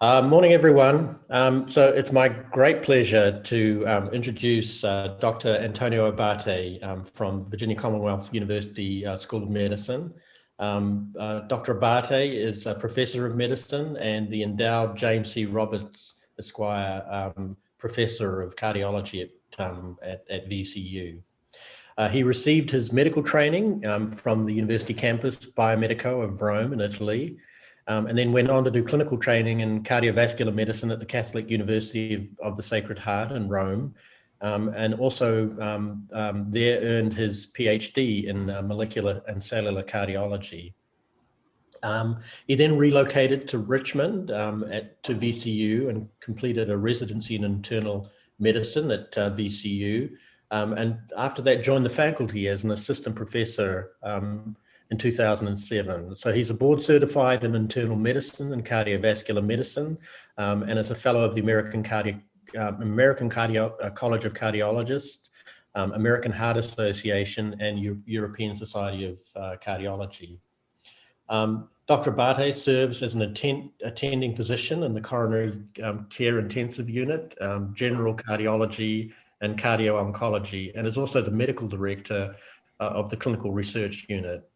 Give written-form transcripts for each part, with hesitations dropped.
Morning, everyone. So it's my great pleasure to introduce Dr. Antonio Abbate from Virginia Commonwealth University School of Medicine. Dr. Abbate is a professor of medicine and the endowed James C. Roberts Esquire Professor of Cardiology at VCU. He received his medical training from the University campus Biomedical of Rome in Italy, and then went on to do clinical training in cardiovascular medicine at the Catholic University of the Sacred Heart in Rome, and also there earned his Ph.D. in molecular and cellular cardiology. He then relocated to Richmond to VCU and completed a residency in internal medicine at VCU. And after that, joined the faculty as an assistant professor in 2007. So he's a board certified in internal medicine and cardiovascular medicine, and is a fellow of the American College of Cardiologists, American Heart Association, and European Society of Cardiology. Dr. Abbate serves as an attending physician in the coronary care intensive unit, general cardiology, and cardio-oncology, and is also the medical director of the clinical research unit.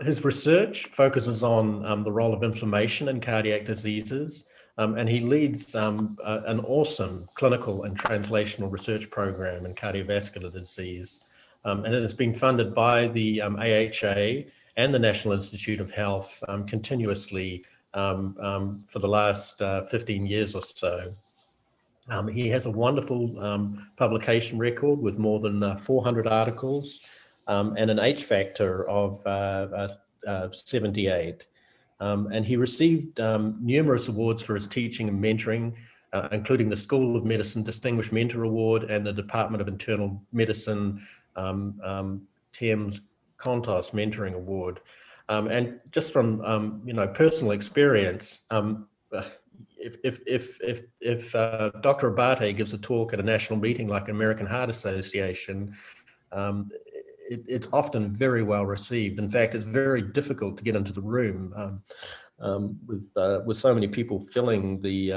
His research focuses on the role of inflammation in cardiac diseases, and he leads an awesome clinical and translational research program in cardiovascular disease. And it has been funded by the AHA and the National Institute of Health continuously for the last 15 years or so. He has a wonderful publication record with more than 400 articles and an H factor of 78. And he received numerous awards for his teaching and mentoring, including the School of Medicine Distinguished Mentor Award and the Department of Internal Medicine Thames Cantos Mentoring Award. And just from personal experience, if Dr. Abbate gives a talk at a national meeting like American Heart Association, it's often very well received. In fact, it's very difficult to get into the room with so many people filling the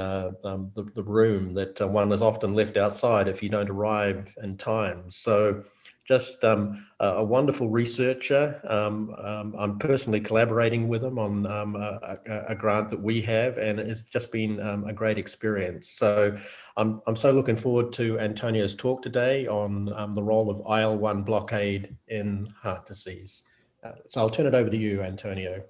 room that one is often left outside if you don't arrive in time. So just a wonderful researcher. I'm personally collaborating with him on a grant that we have, and it's just been a great experience. So I'm so looking forward to Antonio's talk today on the role of IL-1 blockade in heart disease. So I'll turn it over to you, Antonio.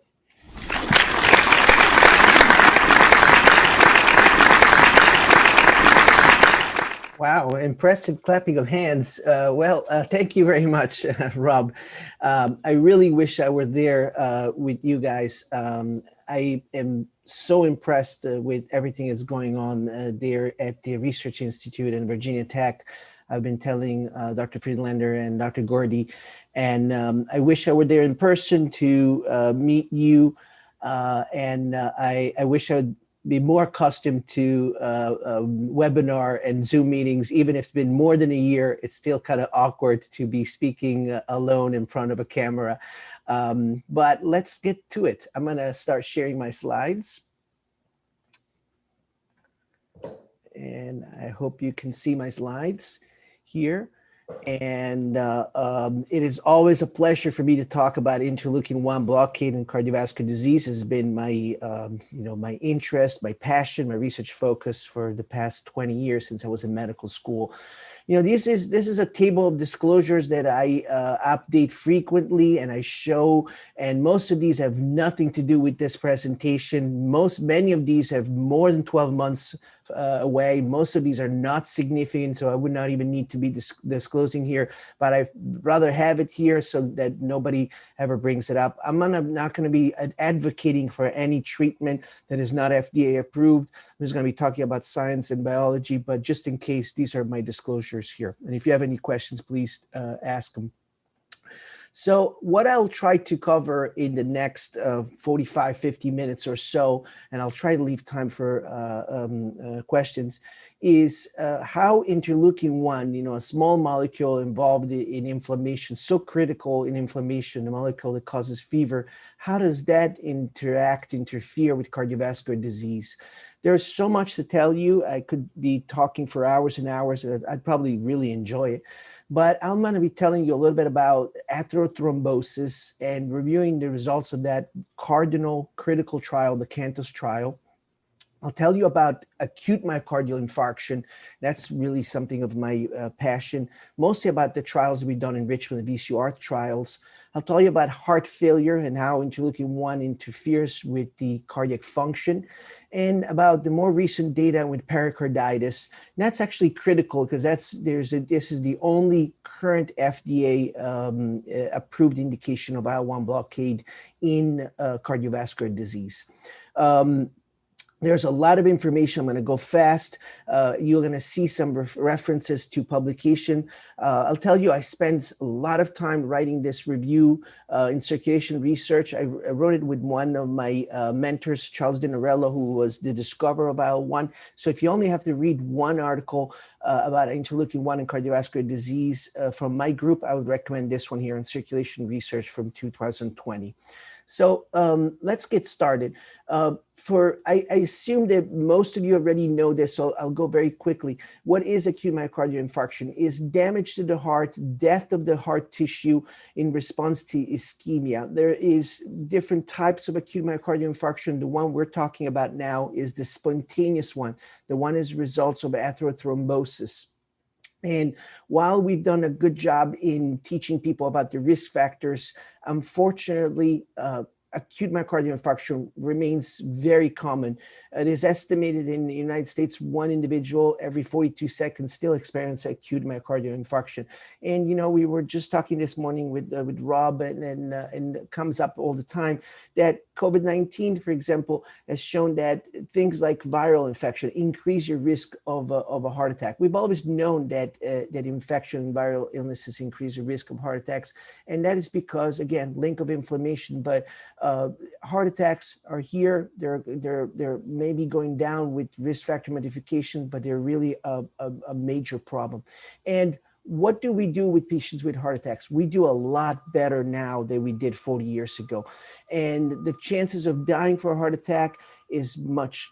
Wow, impressive clapping of hands. Thank you very much, Rob. I really wish I were there with you guys. I am so impressed with everything that's going on there at the Research Institute and Virginia Tech. I've been telling Dr. Friedlander and Dr. Gordy, and I wish I were there in person to meet you. I wish I would be more accustomed to webinar and Zoom meetings. Even if it's been more than a year, it's still kind of awkward to be speaking alone in front of a camera. But let's get to it. I'm gonna start sharing my slides. And I hope you can see my slides here. And it is always a pleasure for me to talk about interleukin-1 blockade and cardiovascular disease. Has been my, my interest, my passion, my research focus for the past 20 years since I was in medical school. This is a table of disclosures that I update frequently and I show, and most of these have nothing to do with this presentation. Many of these have more than 12 months away. Most of these are not significant, so I would not even need to be disclosing here, but I'd rather have it here so that nobody ever brings it up. I'm not going to be advocating for any treatment that is not FDA approved. I'm just going to be talking about science and biology, but just in case, these are my disclosures here. And if you have any questions, please ask them. So what I'll try to cover in the next 45, 50 minutes or so, and I'll try to leave time for questions, is how interleukin-1, a small molecule involved in inflammation, so critical in inflammation, a molecule that causes fever, how does that interfere with cardiovascular disease? There's so much to tell you. I could be talking for hours and hours. I'd probably really enjoy it. But I'm going to be telling you a little bit about atherothrombosis and reviewing the results of that cardinal critical trial, the Cantos trial. I'll tell you about acute myocardial infarction. That's really something of my passion, mostly about the trials that we've done in Richmond, the VCR trials. I'll tell you about heart failure and how interleukin-1 interferes with the cardiac function, and about the more recent data with pericarditis. And that's actually critical because this is the only current FDA approved indication of IL-1 blockade in cardiovascular disease. There's a lot of information. I'm going to go fast. You're going to see some references to publication. I'll tell you, I spent a lot of time writing this review in circulation research. I wrote it with one of my mentors, Charles Dinarello, who was the discoverer of IL-1. So if you only have to read one article about interleukin-1 and cardiovascular disease from my group, I would recommend this one here in circulation research from 2020. So let's get started. I assume that most of you already know this, so I'll go very quickly. What is acute myocardial infarction? Is damage to the heart, death of the heart tissue in response to ischemia. There is different types of acute myocardial infarction. The one we're talking about now is the spontaneous one. The one is results of atherothrombosis. And while we've done a good job in teaching people about the risk factors, unfortunately, acute myocardial infarction remains very common. It is estimated in the United States, one individual every 42 seconds still experiences acute myocardial infarction. And, we were just talking this morning with Rob, and it comes up all the time that COVID-19, for example, has shown that things like viral infection increase your risk of a heart attack. We've always known that infection and viral illnesses increase the risk of heart attacks. And that is because, again, link of inflammation, but heart attacks are here. They're maybe going down with risk factor modification, but they're really a major problem. And what do we do with patients with heart attacks? We do a lot better now than we did 40 years ago. And the chances of dying for a heart attack is much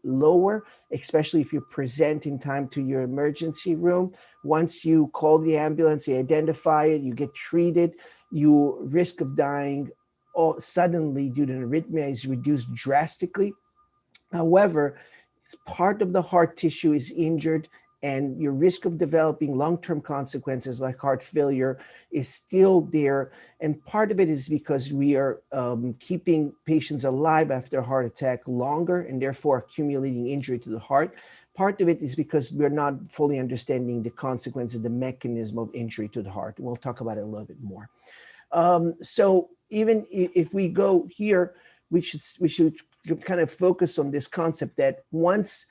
lower, especially if you present in time to your emergency room. Once you call the ambulance, they identify it, you get treated, your risk of dying suddenly due to an arrhythmia is reduced drastically. However, part of the heart tissue is injured, and your risk of developing long-term consequences like heart failure is still there. And part of it is because we are keeping patients alive after a heart attack longer and therefore accumulating injury to the heart. Part of it is because we're not fully understanding the consequences, the mechanism of injury to the heart. We'll talk about it a little bit more. So even if we go here, we should kind of focus on this concept that once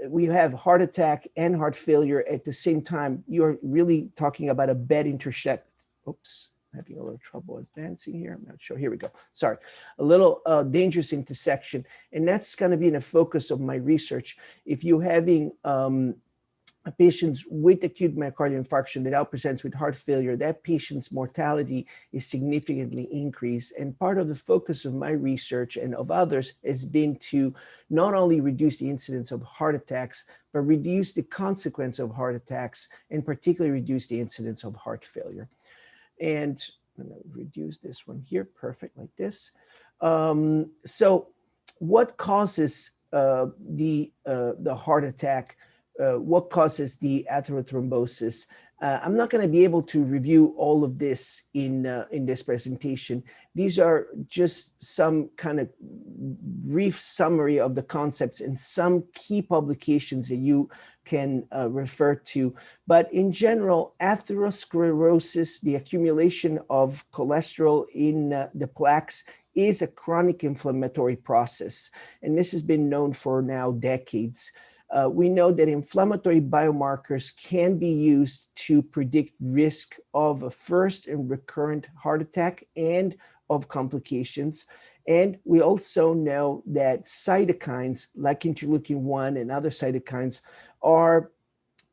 we have heart attack and heart failure at the same time, you're really talking about a bed intersect. Oops, having a little trouble advancing here. I'm not sure. Here we go. Sorry. A little dangerous intersection. And that's going to be in the focus of my research. If you're having patients with acute myocardial infarction that outpresents with heart failure, that patient's mortality is significantly increased. And part of the focus of my research and of others has been to not only reduce the incidence of heart attacks, but reduce the consequence of heart attacks, and particularly reduce the incidence of heart failure. And I'm going to reduce this one here, perfect, like this. So what causes the heart attack? What causes the atherothrombosis? I'm not going to be able to review all of this in this presentation. These are just some kind of brief summary of the concepts and some key publications that you can refer to. But in general, atherosclerosis, the accumulation of cholesterol in the plaques, is a chronic inflammatory process. And this has been known for now decades. We know that inflammatory biomarkers can be used to predict risk of a first and recurrent heart attack and of complications. And we also know that cytokines like interleukin-1 and other cytokines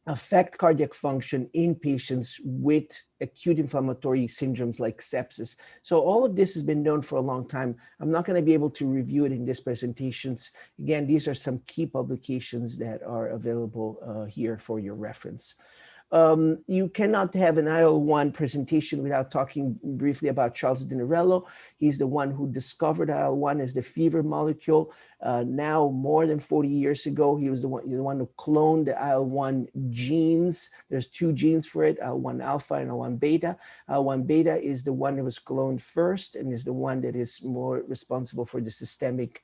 affect cardiac function in patients with acute inflammatory syndromes like sepsis. So all of this has been known for a long time. I'm not going to be able to review it in this presentations. Again, these are some key publications that are available here for your reference. You cannot have an IL-1 presentation without talking briefly about Charles Dinarello. He's the one who discovered IL-1 as the fever molecule. Now, more than 40 years ago, he was the one who cloned the IL-1 genes. There's two genes for it, IL-1 alpha and IL-1 beta. IL-1 beta is the one that was cloned first and is the one that is more responsible for the systemic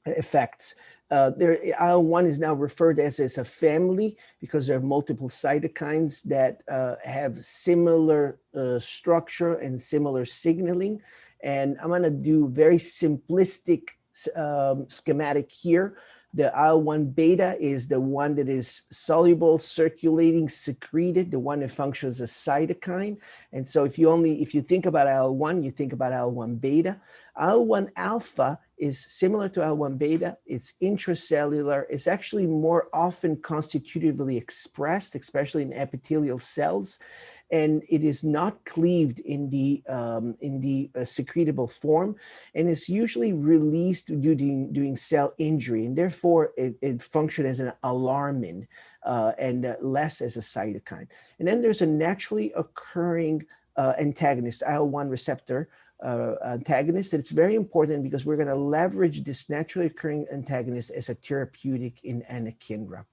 effects. IL-1 is now referred as a family because there are multiple cytokines that have similar structure and similar signaling. And I'm going to do very simplistic schematic here. The IL-1 beta is the one that is soluble, circulating, secreted, the one that functions as a cytokine. And so if you think about IL-1, you think about IL-1 beta. IL-1 alpha is similar to IL-1 beta. It's intracellular. It's actually more often constitutively expressed, especially in epithelial cells. And it is not cleaved in the secretable form, and it's usually released during cell injury, and therefore it functions as an alarmin and less as a cytokine. And then there's a naturally occurring antagonist, IL-1 receptor antagonist. It's very important because we're going to leverage this naturally occurring antagonist as a therapeutic in anakinra.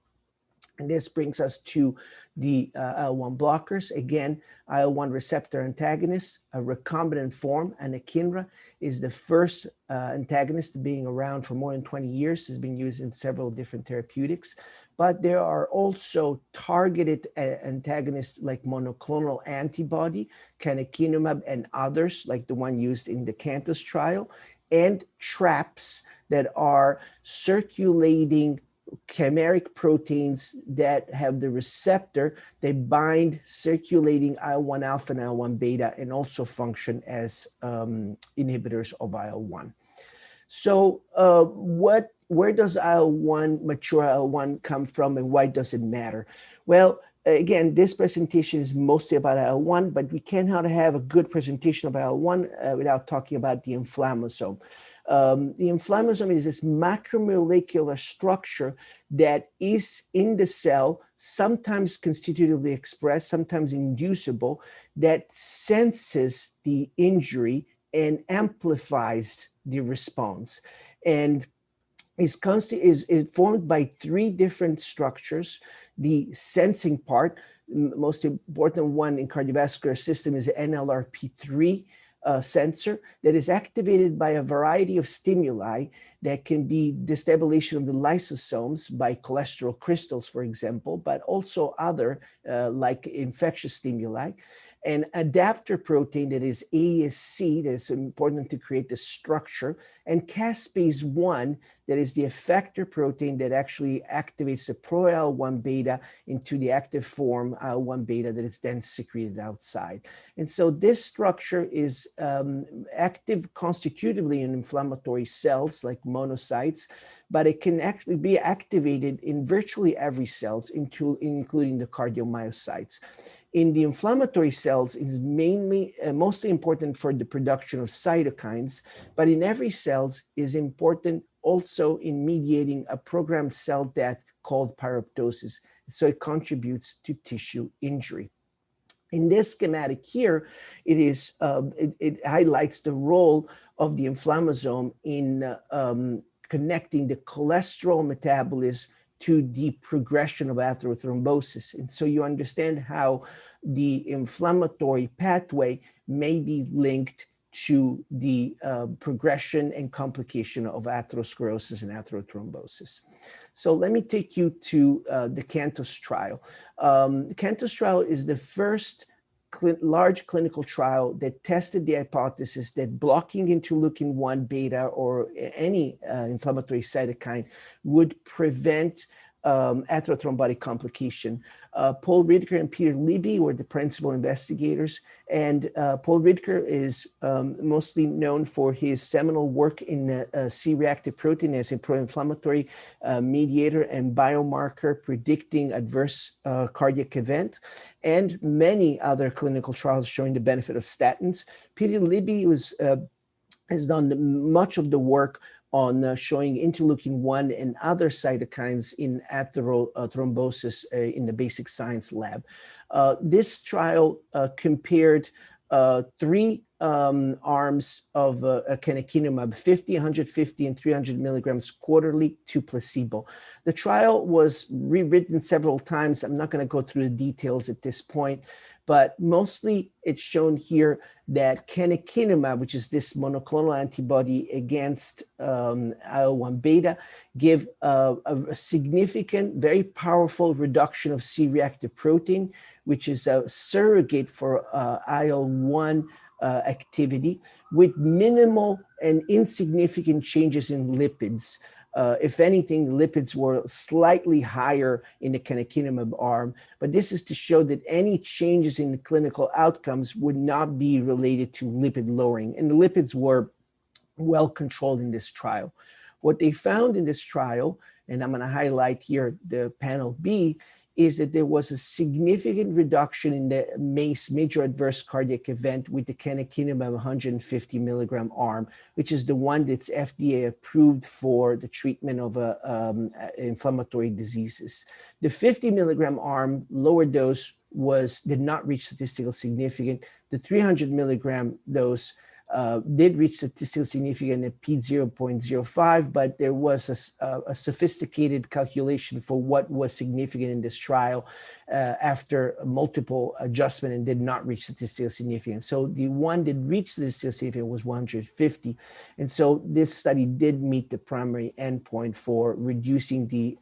And this brings us to the IL-1 blockers. Again, IL-1 receptor antagonist, a recombinant form. Anakinra is the first antagonist being around for more than 20 years. Has been used in several different therapeutics. But there are also targeted antagonists like monoclonal antibody, canakinumab, and others like the one used in the Cantos trial, and traps that are circulating chimeric proteins that have the receptor. They bind circulating IL-1 alpha and IL-1 beta and also function as inhibitors of IL-1. So where does IL-1, mature IL-1 come from, and why does it matter? Well, again, this presentation is mostly about IL-1, but we cannot have a good presentation of IL-1 without talking about the inflammasome. The inflammasome is this macromolecular structure that is in the cell, sometimes constitutively expressed, sometimes inducible, that senses the injury and amplifies the response. And is formed by three different structures. The sensing part, most important one in cardiovascular system, is the NLRP3 sensor that is activated by a variety of stimuli that can be destabilization of the lysosomes by cholesterol crystals, for example, but also other like infectious stimuli. An adapter protein that is ASC, that is important to create the structure, and caspase-1, that is the effector protein that actually activates the pro-IL-1 beta into the active form IL-1 beta that is then secreted outside. And so this structure is active constitutively in inflammatory cells like monocytes, but it can actually be activated in virtually every cell, including the cardiomyocytes. In the inflammatory cells, it is mostly important for the production of cytokines, but in every cell is important also in mediating a programmed cell death called pyroptosis. So it contributes to tissue injury. In this schematic here, it highlights the role of the inflammasome in connecting the cholesterol metabolism to the progression of atherothrombosis. And so you understand how the inflammatory pathway may be linked to the progression and complication of atherosclerosis and atherothrombosis. So let me take you to the Cantos trial. The Cantos trial is the first large clinical trial that tested the hypothesis that blocking interleukin-1 beta or any inflammatory cytokine would prevent atherothrombotic complication. Paul Ridker and Peter Libby were the principal investigators, and Paul Ridker is mostly known for his seminal work in C-reactive protein as a pro-inflammatory mediator and biomarker predicting adverse cardiac event, and many other clinical trials showing the benefit of statins. Peter Libby has done much of the work on showing interleukin-1 and other cytokines in atherothrombosis in the basic science lab. This trial compared 3 arms of canakinumab, 50, 150, and 300 milligrams quarterly to placebo. The trial was rewritten several times. I'm not going to go through the details at this point, but mostly it's shown here that canakinumab, which is this monoclonal antibody against IL-1 beta, give a significant, very powerful reduction of C-reactive protein, which is a surrogate for IL-1 activity, with minimal and insignificant changes in lipids. If anything, lipids were slightly higher in the canakinumab arm, but this is to show that any changes in the clinical outcomes would not be related to lipid lowering, and the lipids were well controlled in this trial. What they found in this trial, and I'm going to highlight here the panel B, is that there was a significant reduction in the MACE, major adverse cardiac event, with the canakinumab 150 milligram arm, which is the one that's FDA approved for the treatment of inflammatory diseases. The 50 milligram arm, lower dose, did not reach statistical significance. The 300 milligram dose did reach statistical significance at p0.05, but there was a sophisticated calculation for what was significant in this trial after multiple adjustment and did not reach statistical significance. So the one that reached statistical significance was 150. And so this study did meet the primary endpoint for reducing the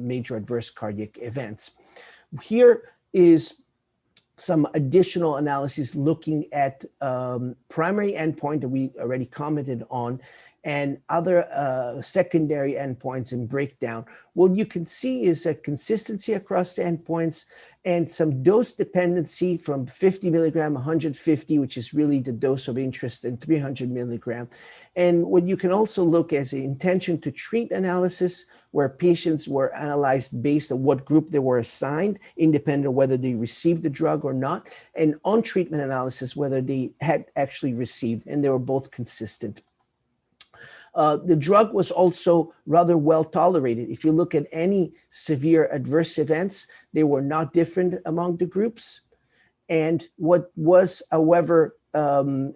major adverse cardiac events. Here is some additional analysis looking at primary endpoint that we already commented on and other secondary endpoints and breakdown. What you can see is a consistency across the endpoints and some dose dependency from 50 milligram, 150, which is really the dose of interest, and 300 milligram. And what you can also look as an intention to treat analysis, where patients were analyzed based on what group they were assigned, independent of whether they received the drug or not, and on treatment analysis, whether they had actually received, and they were both consistent. The drug was also rather well tolerated. If you look at any severe adverse events, they were not different among the groups. And what was, however,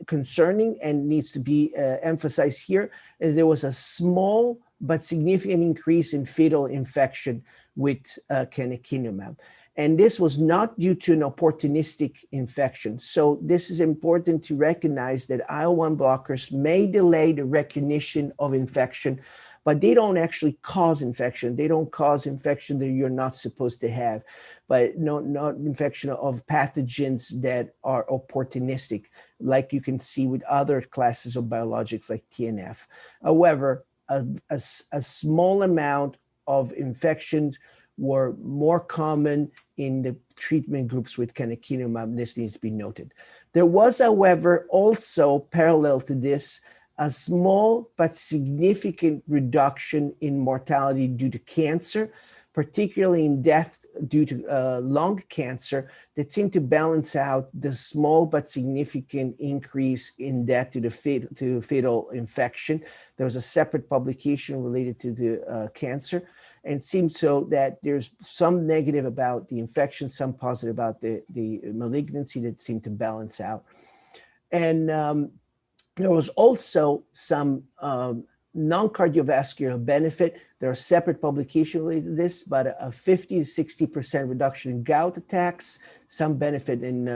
concerning and needs to be emphasized here is there was a small but significant increase in fatal infection with canakinumab. And this was not due to an opportunistic infection. So this is important to recognize that IL-1 blockers may delay the recognition of infection, but they don't actually cause infection. They don't cause infection that you're not supposed to have, but not infection of pathogens that are opportunistic, like you can see with other classes of biologics like TNF. However, a small amount of infections were more common in the treatment groups with canakinumab. This needs to be noted. There was, however, also parallel to this, a small but significant reduction in mortality due to cancer, particularly in death due to lung cancer, that seemed to balance out the small but significant increase in death to fatal infection. There was a separate publication related to the cancer, and it seems so that there's some negative about the infection, some positive about the malignancy that seemed to balance out. And there was also some non-cardiovascular benefit There are separate publications related to this, but a 50 to 60% reduction in gout attacks, some benefit in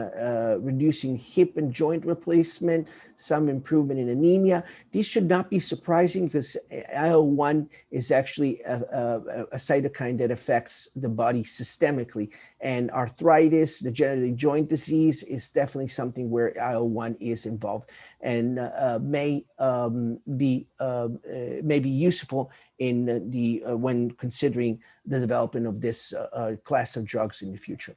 reducing hip and joint replacement, some improvement in anemia. These should not be surprising because IL-1 is actually a cytokine that affects the body systemically. And arthritis, degenerative joint disease is definitely something where IL-1 is involved and may be useful in when considering the development of this class of drugs in the future.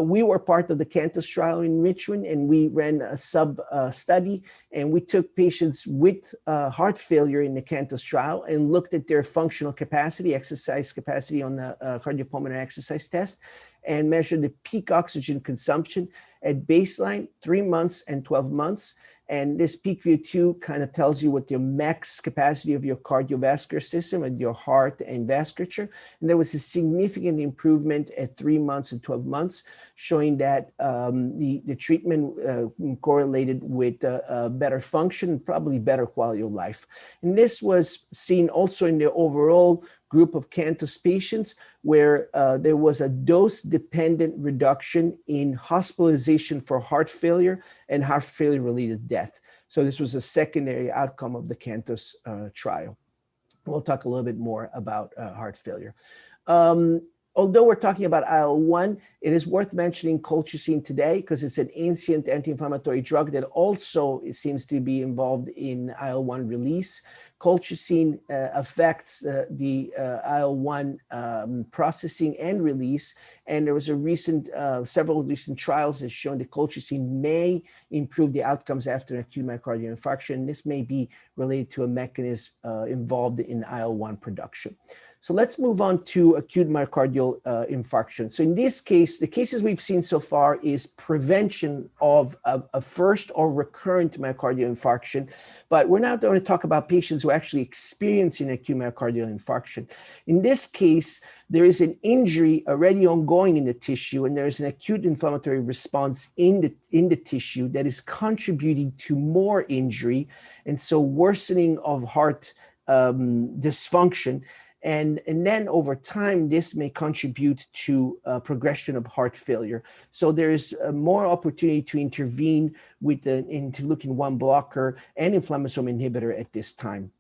We were part of the Cantos Trial in Richmond, and we ran a sub-study, and we took patients with heart failure in the Cantos Trial and looked at their functional capacity, exercise capacity on the cardiopulmonary exercise test, and measured the peak oxygen consumption at baseline, 3 months and 12 months. And this peak VO2 kind of tells you what your max capacity of your cardiovascular system and your heart and vasculature. And there was a significant improvement at 3 months and 12 months, showing that the treatment correlated with better function, probably better quality of life. And this was seen also in the overall group of Cantos patients where there was a dose-dependent reduction in hospitalization for heart failure and heart failure-related death. So this was a secondary outcome of the Cantos trial. We'll talk a little bit more about heart failure. Although we're talking about IL-1, it is worth mentioning colchicine today because it's an ancient anti-inflammatory drug that also seems to be involved in IL-1 release. Colchicine affects the IL-1 processing and release, and there was several recent trials that shown that colchicine may improve the outcomes after an acute myocardial infarction. This may be related to a mechanism involved in IL-1 production. So let's move on to acute myocardial infarction. So in this case, the cases we've seen so far is prevention of a first or recurrent myocardial infarction. But we're not going to talk about patients who are actually experiencing acute myocardial infarction. In this case, there is an injury already ongoing in the tissue, and there is an acute inflammatory response in the tissue that is contributing to more injury, and so worsening of heart dysfunction. And then over time, this may contribute to progression of heart failure. So there is more opportunity to intervene with the interleukin-1 blocker and inflammasome inhibitor at this time.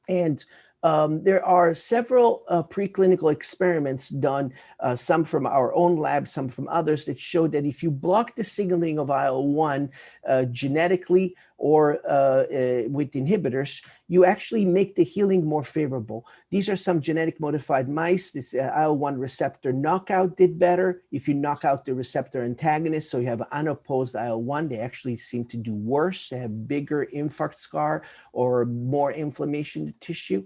And there are several preclinical experiments done, some from our own lab, some from others, that show that if you block the signaling of IL-1 genetically or with inhibitors, you actually make the healing more favorable. These are some genetic modified mice. This IL-1 receptor knockout did better. If you knock out the receptor antagonist, so you have unopposed IL-1, they actually seem to do worse. They have bigger infarct scar or more inflammation in the tissue.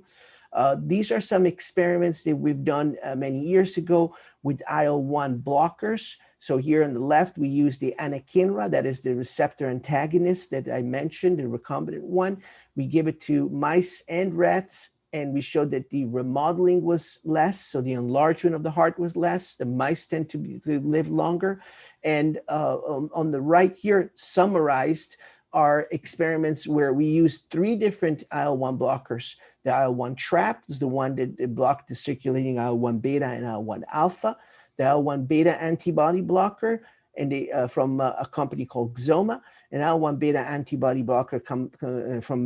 These are some experiments that we've done many years ago with IL-1 blockers. So here on the left, we use the anakinra, that is the receptor antagonist that I mentioned, the recombinant one. We give it to mice and rats, and we showed that the remodeling was less, so the enlargement of the heart was less. The mice tend to live longer. And on the right here, summarized, are experiments where we used 3 different IL-1 blockers. The IL-1 trap is the one that blocked the circulating IL-1 beta and IL-1 alpha. The IL-1 beta antibody blocker and from a company called Xoma, and IL-1 beta antibody blocker from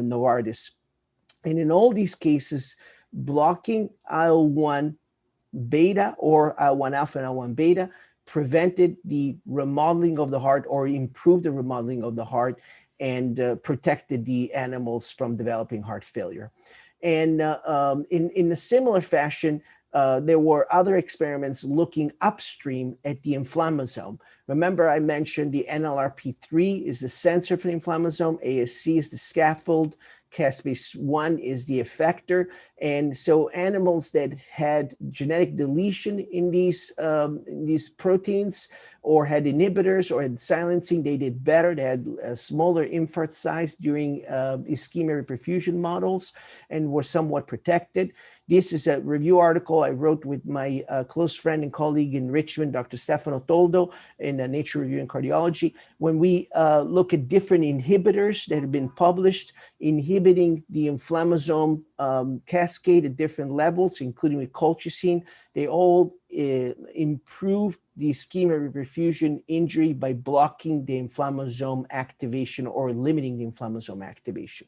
Novartis. And in all these cases, blocking IL-1 beta or IL-1 alpha and IL-1 beta prevented the remodeling of the heart or improved the remodeling of the heart and protected the animals from developing heart failure. And in a similar fashion, there were other experiments looking upstream at the inflammasome. Remember, I mentioned the NLRP3 is the sensor for the inflammasome, ASC is the scaffold, caspase-1 is the effector. And so animals that had genetic deletion in these proteins or had inhibitors or had silencing, they did better. They had a smaller infarct size during ischemia reperfusion models and were somewhat protected. This is a review article I wrote with my close friend and colleague in Richmond, Dr. Stefano Toldo, in Nature Review in Cardiology. When we look at different inhibitors that have been published, inhibiting the inflammasome cascade at different levels, including with colchicine, they all improve the ischemia reperfusion injury by blocking the inflammasome activation or limiting the inflammasome activation.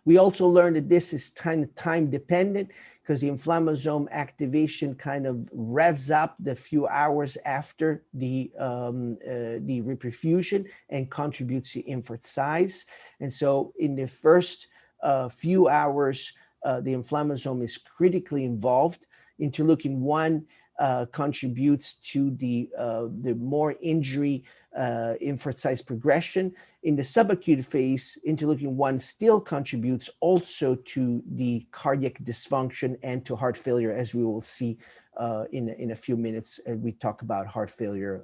We also learned that this is kind of time dependent because the inflammasome activation kind of revs up the few hours after the reperfusion and contributes to infarct size. And so in the first few hours, the inflammasome is critically involved. Interleukin-1 contributes to the more injury infarct size progression. In the subacute phase, interleukin-1 still contributes also to the cardiac dysfunction and to heart failure, as we will see in a few minutes as we talk about heart failure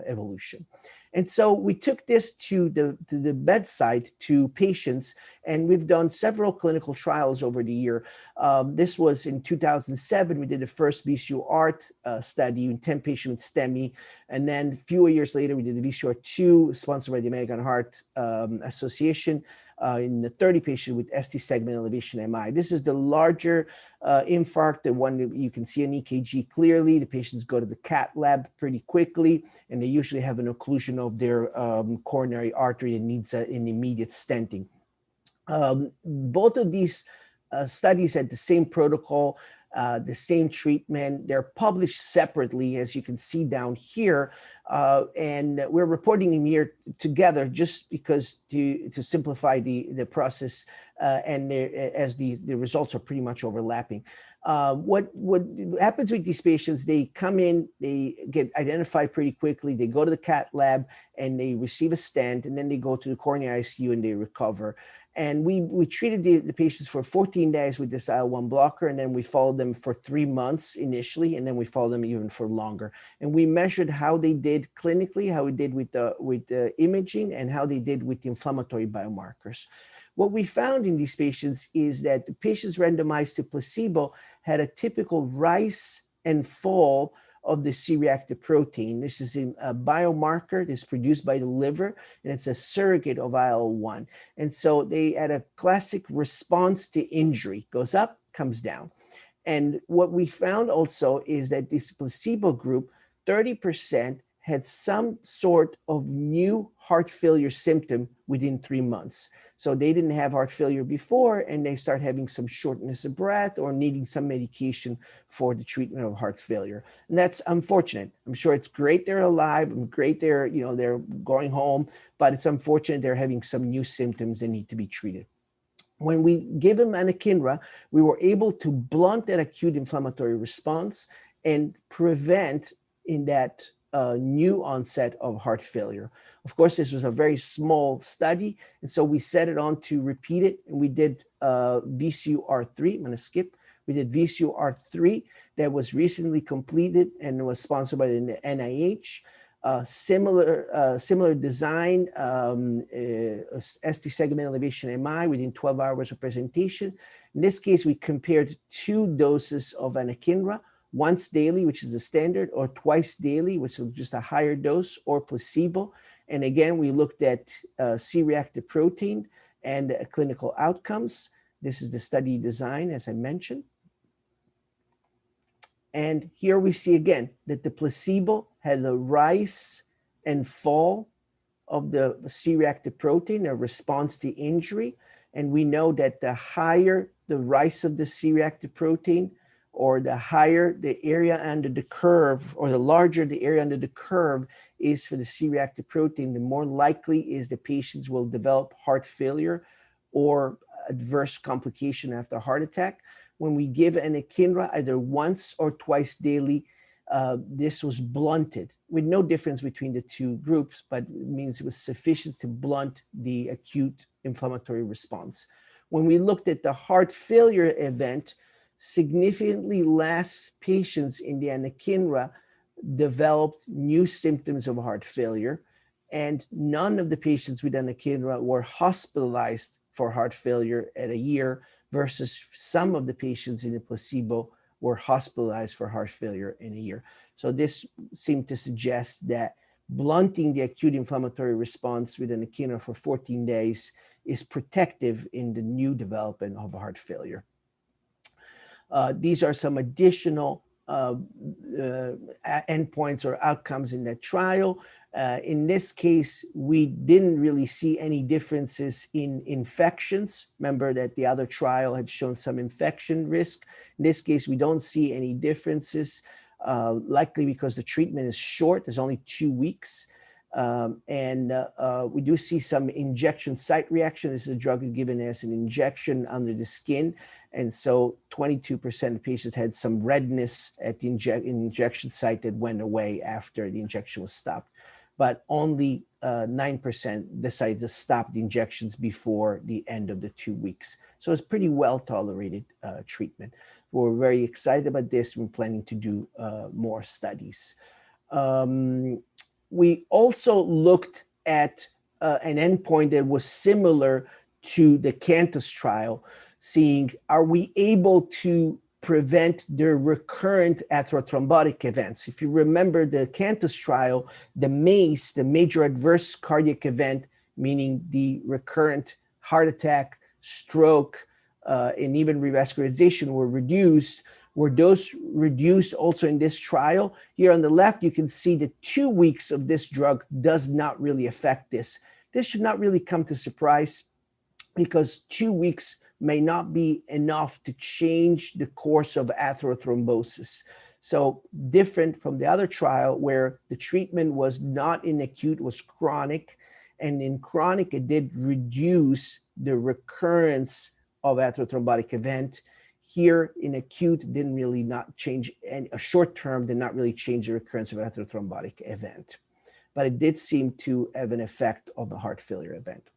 evolution. And so we took this to the bedside to patients, and we've done several clinical trials over the year. This was in 2007. We did the first VCU-ART study in 10 patients with STEMI. And then a few years later, we did the VCU-2 sponsored by the American Heart Association in the 30 patients with ST segment elevation MI. This is the larger infarct, the one that you can see an EKG clearly. The patients go to the cath lab pretty quickly, and they usually have an occlusion of their coronary artery and needs an immediate stenting. Both of these studies had the same protocol, the same treatment. They're published separately, as you can see down here, and we're reporting them here together just because to simplify the process, and as the results are pretty much overlapping. What happens with these patients, they come in, they get identified pretty quickly, they go to the cath lab and they receive a stent, and then they go to the coronary ICU and they recover. And we treated the patients for 14 days with this IL-1 blocker, and then we followed them for 3 months initially, and then we followed them even for longer. And we measured how they did clinically, how we did with the imaging, and how they did with the inflammatory biomarkers. What we found in these patients is that the patients randomized to placebo had a typical rise and fall of the C-reactive protein. This is a biomarker that's produced by the liver, and it's a surrogate of IL-1. And so they had a classic response to injury, goes up, comes down. And what we found also is that this placebo group, 30% had some sort of new heart failure symptom within 3 months. So they didn't have heart failure before, and they start having some shortness of breath or needing some medication for the treatment of heart failure. And that's unfortunate. I'm sure it's great they're alive and great they're going home, but it's unfortunate they're having some new symptoms that need to be treated. When we give them anakinra, we were able to blunt that acute inflammatory response and prevent in that new onset of heart failure. Of course, this was a very small study, and so we set it on to repeat it, and we did VCU-R3. I'm going to skip. We did VCU-R3 that was recently completed and was sponsored by the NIH. Similar design, ST segment elevation MI within 12 hours of presentation. In this case, we compared 2 doses of anakinra, once daily, which is the standard, or twice daily, which is just a higher dose, or placebo. And again, we looked at C-reactive protein and clinical outcomes. This is the study design, as I mentioned. And here we see again that the placebo had a rise and fall of the C-reactive protein, a response to injury. And we know that the higher the rise of the C-reactive protein, or the higher the area under the curve, or the larger the area under the curve is for the C-reactive protein, the more likely is the patients will develop heart failure or adverse complication after a heart attack. When we give anakinra either once or twice daily, this was blunted with no difference between the 2 groups, but it means it was sufficient to blunt the acute inflammatory response. When we looked at the heart failure event, significantly less patients in the anakinra developed new symptoms of heart failure, and none of the patients with anakinra were hospitalized for heart failure at a year, versus some of the patients in the placebo were hospitalized for heart failure in a year. So this seemed to suggest that blunting the acute inflammatory response with an echinor for 14 days is protective in the new development of heart failure. These are some additional endpoints or outcomes in that trial. In this case, we didn't really see any differences in infections. Remember that the other trial had shown some infection risk. In this case, we don't see any differences, likely because the treatment is short. There's only 2 weeks. We do see some injection site reaction. This is a drug given as an injection under the skin. And so 22% of patients had some redness at the injection site that went away after the injection was stopped. But only 9% decided to stop the injections before the end of the 2 weeks. So it's pretty well tolerated treatment. We're very excited about this. We're planning to do more studies. We also looked at an endpoint that was similar to the Cantos trial, seeing are we able to prevent the recurrent atherothrombotic events. If you remember the Cantos trial, the MACE, the major adverse cardiac event, meaning the recurrent heart attack, stroke, and even revascularization were reduced. Were those reduced also in this trial? Here on the left, you can see that 2 weeks of this drug does not really affect this. This should not really come to surprise because 2 weeks may not be enough to change the course of atherothrombosis. So different from the other trial where the treatment was not in acute, was chronic. And in chronic, it did reduce the recurrence of atherothrombotic event. Here in acute, didn't really not change, and a short term did not really change the recurrence of atherothrombotic event. But it did seem to have an effect of the heart failure event.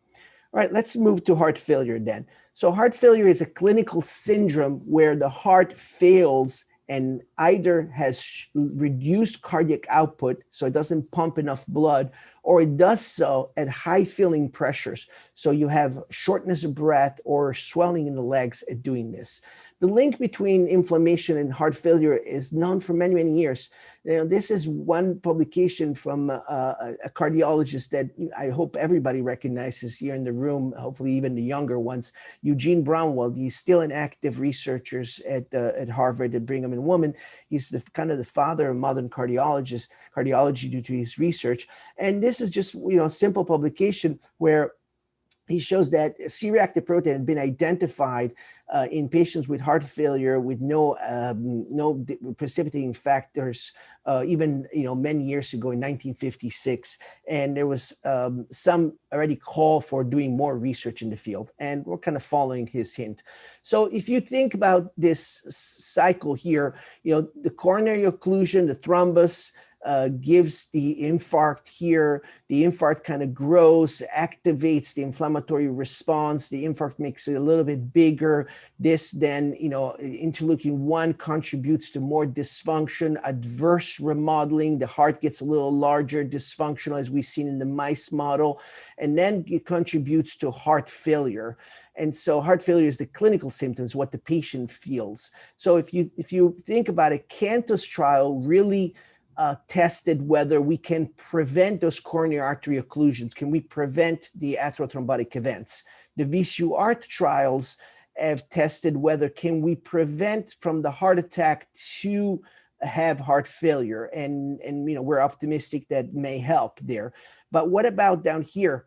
All right, let's move to heart failure then. So heart failure is a clinical syndrome where the heart fails and either has reduced cardiac output, so it doesn't pump enough blood, or it does so at high filling pressures. So you have shortness of breath or swelling in the legs at doing this. The link between inflammation and heart failure is known for many, many years. You know, this is one publication from a cardiologist that I hope everybody recognizes here in the room, hopefully even the younger ones, Eugene Braunwald. He's still an active researcher at Harvard at Brigham and Women. He's the kind of the father of modern cardiology due to his research. And this is just, you know, a simple publication where he shows that C-reactive protein had been identified in patients with heart failure with no precipitating factors, even many years ago in 1956. And there was some already call for doing more research in the field, and we're kind of following his hint. So if you think about this cycle here, the coronary occlusion, the thrombus, gives the infarct here. The infarct kind of grows, activates the inflammatory response. The infarct makes it a little bit bigger. This then, interleukin-1 contributes to more dysfunction, adverse remodeling. The heart gets a little larger, dysfunctional, as we've seen in the mice model. And then it contributes to heart failure. And so heart failure is the clinical symptoms, what the patient feels. So if you think about it, Cantos trial really tested whether we can prevent those coronary artery occlusions. Can we prevent the atherothrombotic events? The VCU-ART trials have tested whether can we prevent from the heart attack to have heart failure. And we're optimistic that may help there. But what about down here?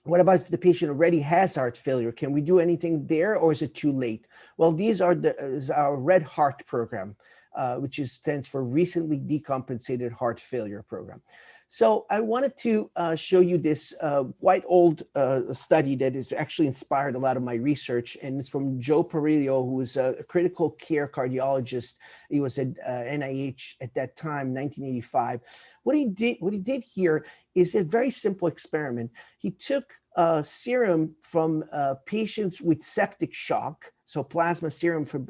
What about if the patient already has heart failure? Can we do anything there, or is it too late? Well, these are our Red Heart program, which stands for Recently Decompensated Heart Failure Program. So I wanted to show you this quite old study that has actually inspired a lot of my research, and it's from Joe Perillo, who was a critical care cardiologist. He was at NIH at that time, 1985. What he did here is a very simple experiment. He took serum from patients with septic shock, so plasma serum for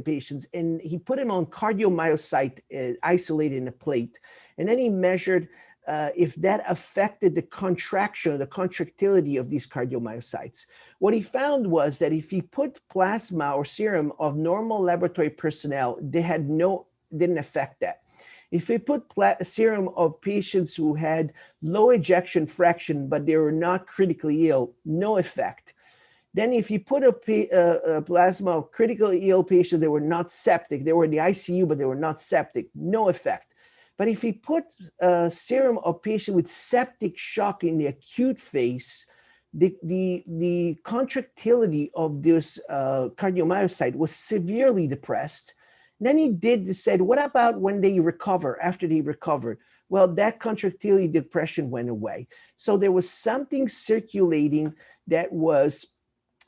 patients, and he put them on cardiomyocyte isolated in a plate. And then he measured if that affected the contraction, the contractility of these cardiomyocytes. What he found was that if he put plasma or serum of normal laboratory personnel, didn't affect that. If we put serum of patients who had low ejection fraction, but they were not critically ill, no effect. Then if you put a plasma of critically ill patients that were not septic, they were in the ICU, but they were not septic, no effect. But if you put serum of patients with septic shock in the acute phase, the contractility of this cardiomyocyte was severely depressed. Then he said, what about when they recover, after they recovered? Well, that contractility depression went away. So there was something circulating that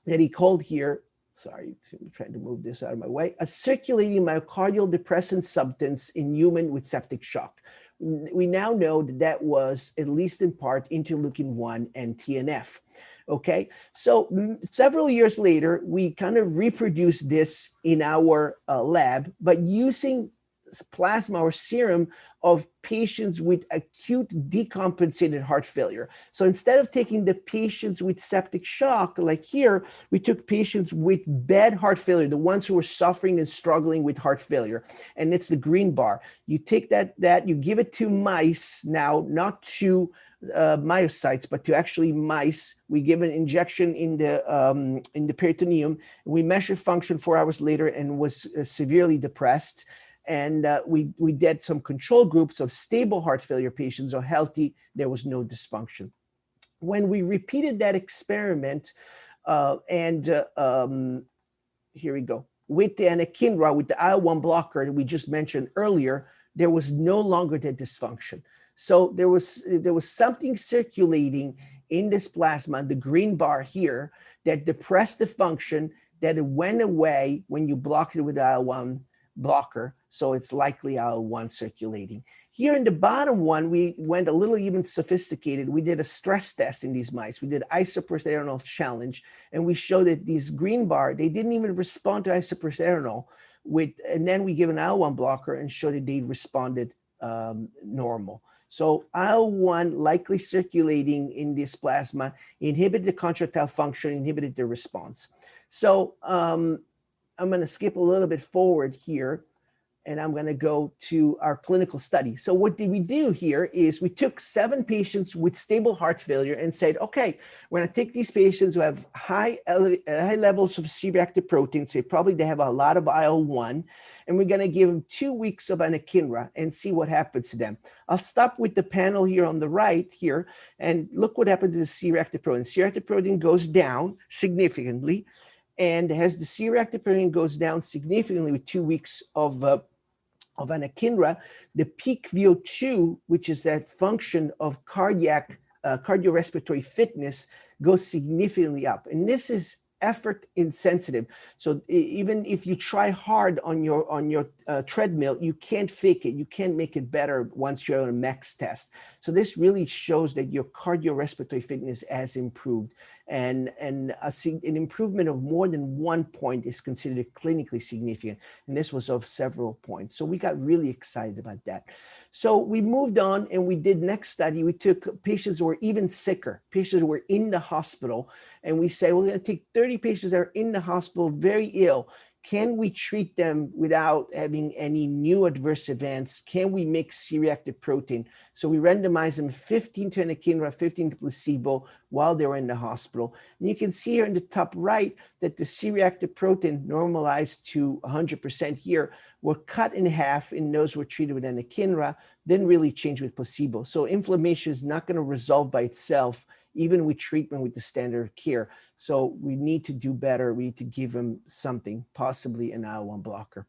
he called here, sorry, I'm trying to move this out of my way, a circulating myocardial depressant substance in human with septic shock. We now know that was, at least in part, interleukin-1 and TNF. Okay, so several years later, we kind of reproduced this in our lab, but using plasma or serum of patients with acute decompensated heart failure. So instead of taking the patients with septic shock, like here, we took patients with bad heart failure, the ones who were suffering and struggling with heart failure. And it's the green bar. You take that you give it to mice now, not to myocytes, but to actually mice. We give an injection in the peritoneum. We measure function 4 hours later and was severely depressed. And we did some control groups of stable heart failure patients or healthy. There was no dysfunction. When we repeated that experiment, here we go, with the anakinra, with the IL-1 blocker that we just mentioned earlier, there was no longer that dysfunction. So there was something circulating in this plasma, the green bar here, that depressed the function, that it went away when you blocked it with IL-1 blocker. So it's likely IL-1 circulating. Here in the bottom one, we went a little even sophisticated. We did a stress test in these mice. We did isoproterenol challenge, and we showed that these green bar, they didn't even respond to isoproterenol and then we give an IL-1 blocker and showed that they responded normal. So IL-1 likely circulating in this plasma inhibited the contractile function, inhibited the response. So I'm going to skip a little bit forward here, and I'm going to go to our clinical study. So what did we do here is we took 7 patients with stable heart failure and said, okay, we're going to take these patients who have high levels of C-reactive protein, so probably they have a lot of IL-1, and we're going to give them 2 weeks of anakinra and see what happens to them. I'll stop with the panel here on the right here, and look what happened to the C-reactive protein. C-reactive protein goes down significantly, and as the C-reactive protein goes down significantly with 2 weeks of anakinra, the peak VO2, which is that function of cardiorespiratory fitness, goes significantly up. And this is effort insensitive. So even if you try hard on your treadmill, you can't fake it. You can't make it better once you're on a max test. So this really shows that your cardiorespiratory fitness has improved. And an improvement of more than 1 point is considered clinically significant. And this was of several points. So we got really excited about that. So we moved on and we did next study. We took patients who were even sicker, patients who were in the hospital. And we said, we're going to take 30 patients that are in the hospital, very ill. Can we treat them without having any new adverse events? Can we make C-reactive protein? So we randomized them 15 to anakinra, 15 to placebo while they were in the hospital. And you can see here in the top right that the C-reactive protein normalized to 100% here were cut in half in those who were treated with anakinra, didn't really change with placebo. So inflammation is not going to resolve by itself, even with treatment with the standard of care. So we need to do better. We need to give them something, possibly an IL-1 blocker.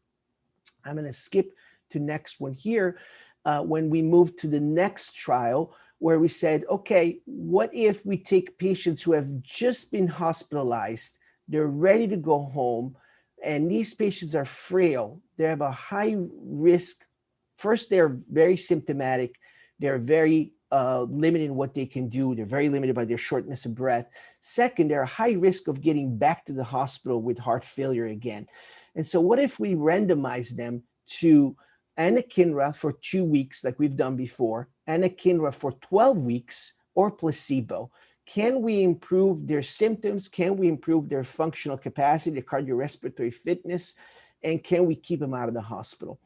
I'm going to skip to next one here. When we move to the next trial, where we said, okay, what if we take patients who have just been hospitalized, they're ready to go home, and these patients are frail. They have a high risk. First, they're very symptomatic. They're very limited in what they can do. They're very limited by their shortness of breath. Second, they're a high risk of getting back to the hospital with heart failure again. And so what if we randomize them to anakinra for 2 weeks, like we've done before, anakinra for 12 weeks, or placebo. Can we improve their symptoms? Can we improve their functional capacity, their cardiorespiratory fitness? And can we keep them out of the hospital?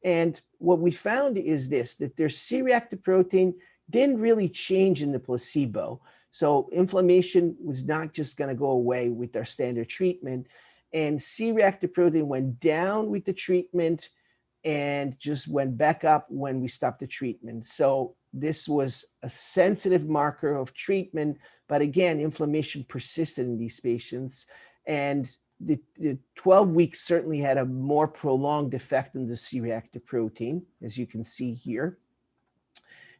And what we found is this, that their C-reactive protein didn't really change in the placebo. So inflammation was not just going to go away with our standard treatment. And C-reactive protein went down with the treatment and just went back up when we stopped the treatment. So this was a sensitive marker of treatment, but again, inflammation persisted in these patients. And the 12 weeks certainly had a more prolonged effect on the C-reactive protein, as you can see here.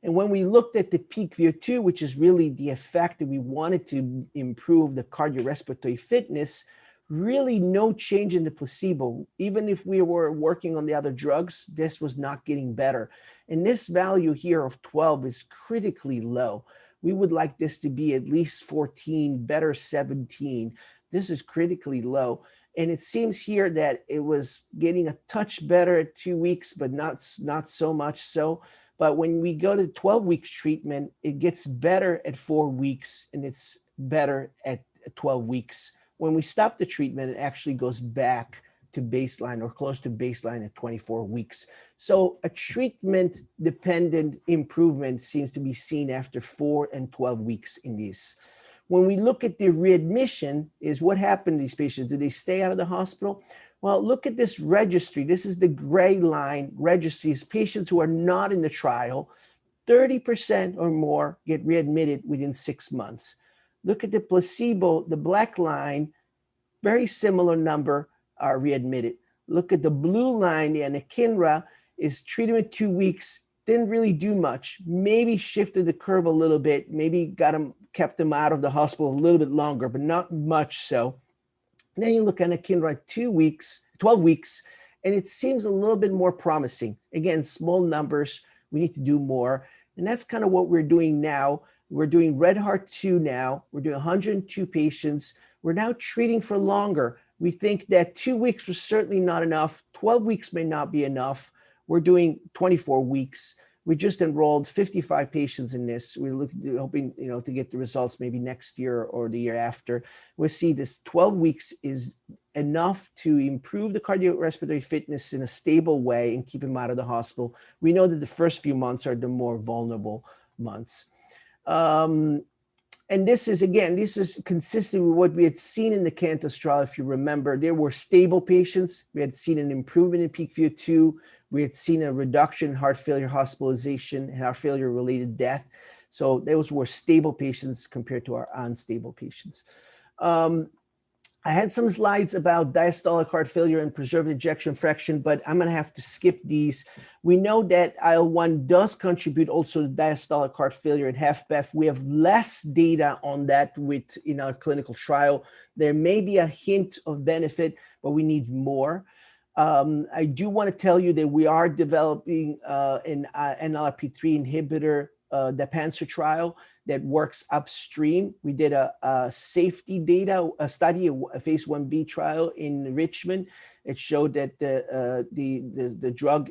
And when we looked at the peak VO2, which is really the effect that we wanted to improve the cardiorespiratory fitness, really no change in the placebo. Even if we were working on the other drugs, this was not getting better. And this value here of 12 is critically low. We would like this to be at least 14, better 17. This is critically low. And it seems here that it was getting a touch better at 2 weeks, but not so much so. But when we go to 12 weeks treatment, it gets better at 4 weeks and it's better at 12 weeks. When we stop the treatment, it actually goes back to baseline or close to baseline at 24 weeks. So a treatment-dependent improvement seems to be seen after 4 and 12 weeks in these. When we look at the readmission, is what happened to these patients? Do they stay out of the hospital? Well, look at this registry. This is the gray line registries. Patients who are not in the trial, 30% or more get readmitted within 6 months. Look at the placebo, the black line, very similar number are readmitted. Look at the blue line, the anakinra is treated in 2 weeks, didn't really do much, maybe shifted the curve a little bit, maybe kept them out of the hospital a little bit longer, but not much so. And then you look at anakinra 2 weeks, 12 weeks, and it seems a little bit more promising. Again, small numbers, we need to do more. And that's kind of what we're doing now. We're doing Red Heart 2 now. We're doing 102 patients. We're now treating for longer. We think that 2 weeks was certainly not enough. 12 weeks may not be enough. We're doing 24 weeks. We just enrolled 55 patients in this. We're hoping, to get the results maybe next year or the year after. We'll see this 12 weeks is enough to improve the cardiorespiratory fitness in a stable way and keep them out of the hospital. We know that the first few months are the more vulnerable months. And this is consistent with what we had seen in the Cantos trial. If you remember, there were stable patients. We had seen an improvement in peak VO2. We had seen a reduction in heart failure hospitalization and heart failure related death. So those were stable patients compared to our unstable patients. I had some slides about diastolic heart failure and preserved ejection fraction, but I'm going to have to skip these. We know that IL-1 does contribute also to diastolic heart failure and HFpEF. We have less data on that in our clinical trial. There may be a hint of benefit, but we need more. I do want to tell you that we are developing an NLRP3 inhibitor, the Panzer trial that works upstream. We did a safety data, a study, a phase 1b trial in Richmond. It showed that the drug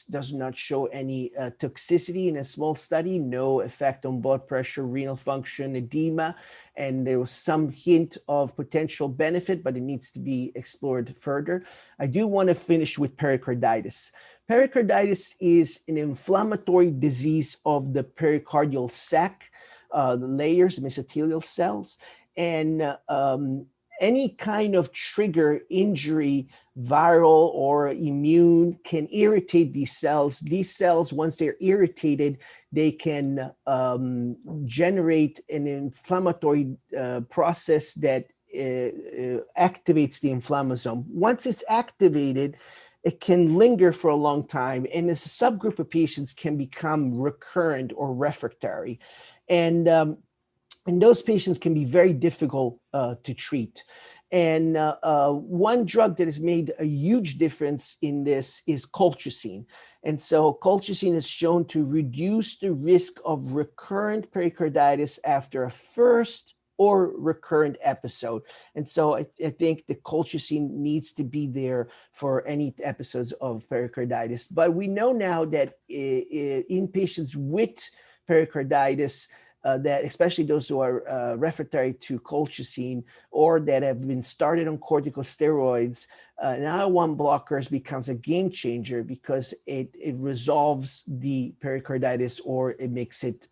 does not show any toxicity in a small study, no effect on blood pressure, renal function, edema, and there was some hint of potential benefit, but it needs to be explored further. I do want to finish with pericarditis. Pericarditis is an inflammatory disease of the pericardial sac, the layers, the mesothelial cells, and any kind of trigger, injury, viral or immune, can irritate these cells. These cells, once they're irritated, they can generate an inflammatory process that activates the inflammasome. Once it's activated, it can linger for a long time, and as a subgroup of patients can become recurrent or refractory. And those patients can be very difficult to treat. And one drug that has made a huge difference in this is colchicine. And so colchicine is shown to reduce the risk of recurrent pericarditis after a first or recurrent episode. And so I think the colchicine needs to be there for any episodes of pericarditis. But we know now that in patients with pericarditis, that especially those who are refractory to colchicine or that have been started on corticosteroids, an IL-1 blockers becomes a game changer because it resolves the pericarditis, or it makes it,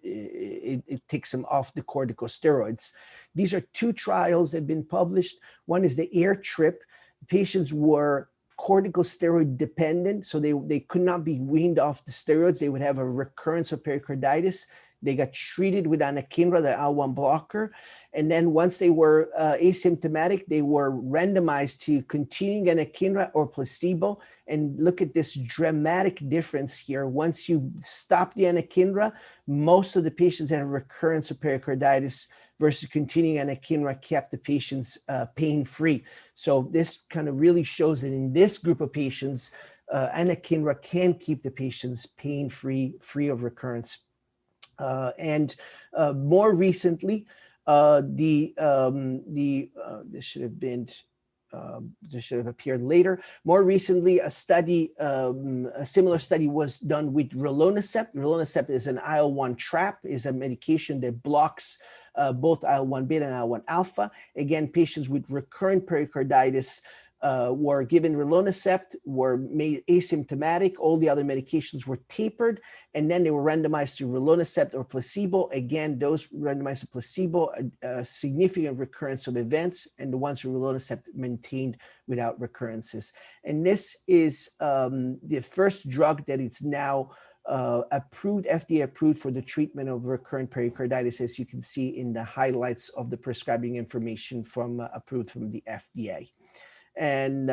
it takes them off the corticosteroids. These are two trials that have been published. One is the AIR trip. Patients were corticosteroid dependent, so they could not be weaned off the steroids. They would have a recurrence of pericarditis. They got treated with anakinra, the IL-1 blocker, and then once they were asymptomatic, they were randomized to continuing anakinra or placebo. And look at this dramatic difference here. Once you stop the anakinra, most of the patients had a recurrence of pericarditis versus continuing anakinra kept the patients pain-free. So this kind of really shows that in this group of patients, anakinra can keep the patients pain-free, free of recurrence. And more recently, this should have been, this should have appeared later. More recently, a study, a similar study was done with rilonacept. Rilonacept is an IL-1 trap, is a medication that blocks both IL-1 beta and IL-1 alpha. Again, patients with recurrent pericarditis were given rilonacept, were made asymptomatic. All the other medications were tapered, and then they were randomized to rilonacept or placebo. Again, those randomized to placebo, a significant recurrence of events, and the ones with rilonacept maintained without recurrences. And this is the first drug that is now approved, FDA approved for the treatment of recurrent pericarditis, as you can see in the highlights of the prescribing information from approved from the FDA. And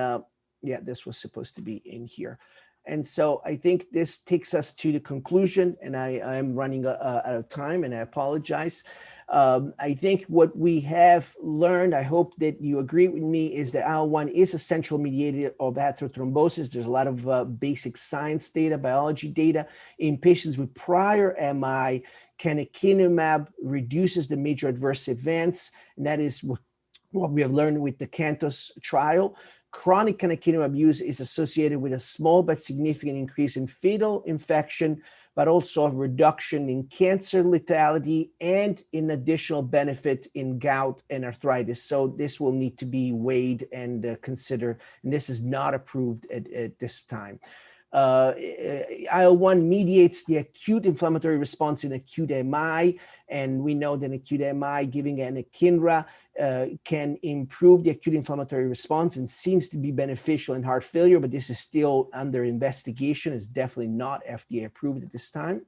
yeah, this was supposed to be in here. And so I think this takes us to the conclusion, and I'm running out of time, and I apologize. I think what we have learned, I hope that you agree with me, is that IL-1 is a central mediator of atherothrombosis. There's a lot of basic science data, biology data. In patients with prior MI, canakinumab reduces the major adverse events, and that is what we have learned with the Cantos trial. Chronic canakinumab use is associated with a small but significant increase in fatal infection, but also a reduction in cancer lethality and in additional benefit in gout and arthritis. So this will need to be weighed and considered, and this is not approved at this time. IL-1 mediates the acute inflammatory response in acute MI, and we know that in acute MI, giving anakinra can improve the acute inflammatory response and seems to be beneficial in heart failure, but this is still under investigation. It's definitely not FDA approved at this time.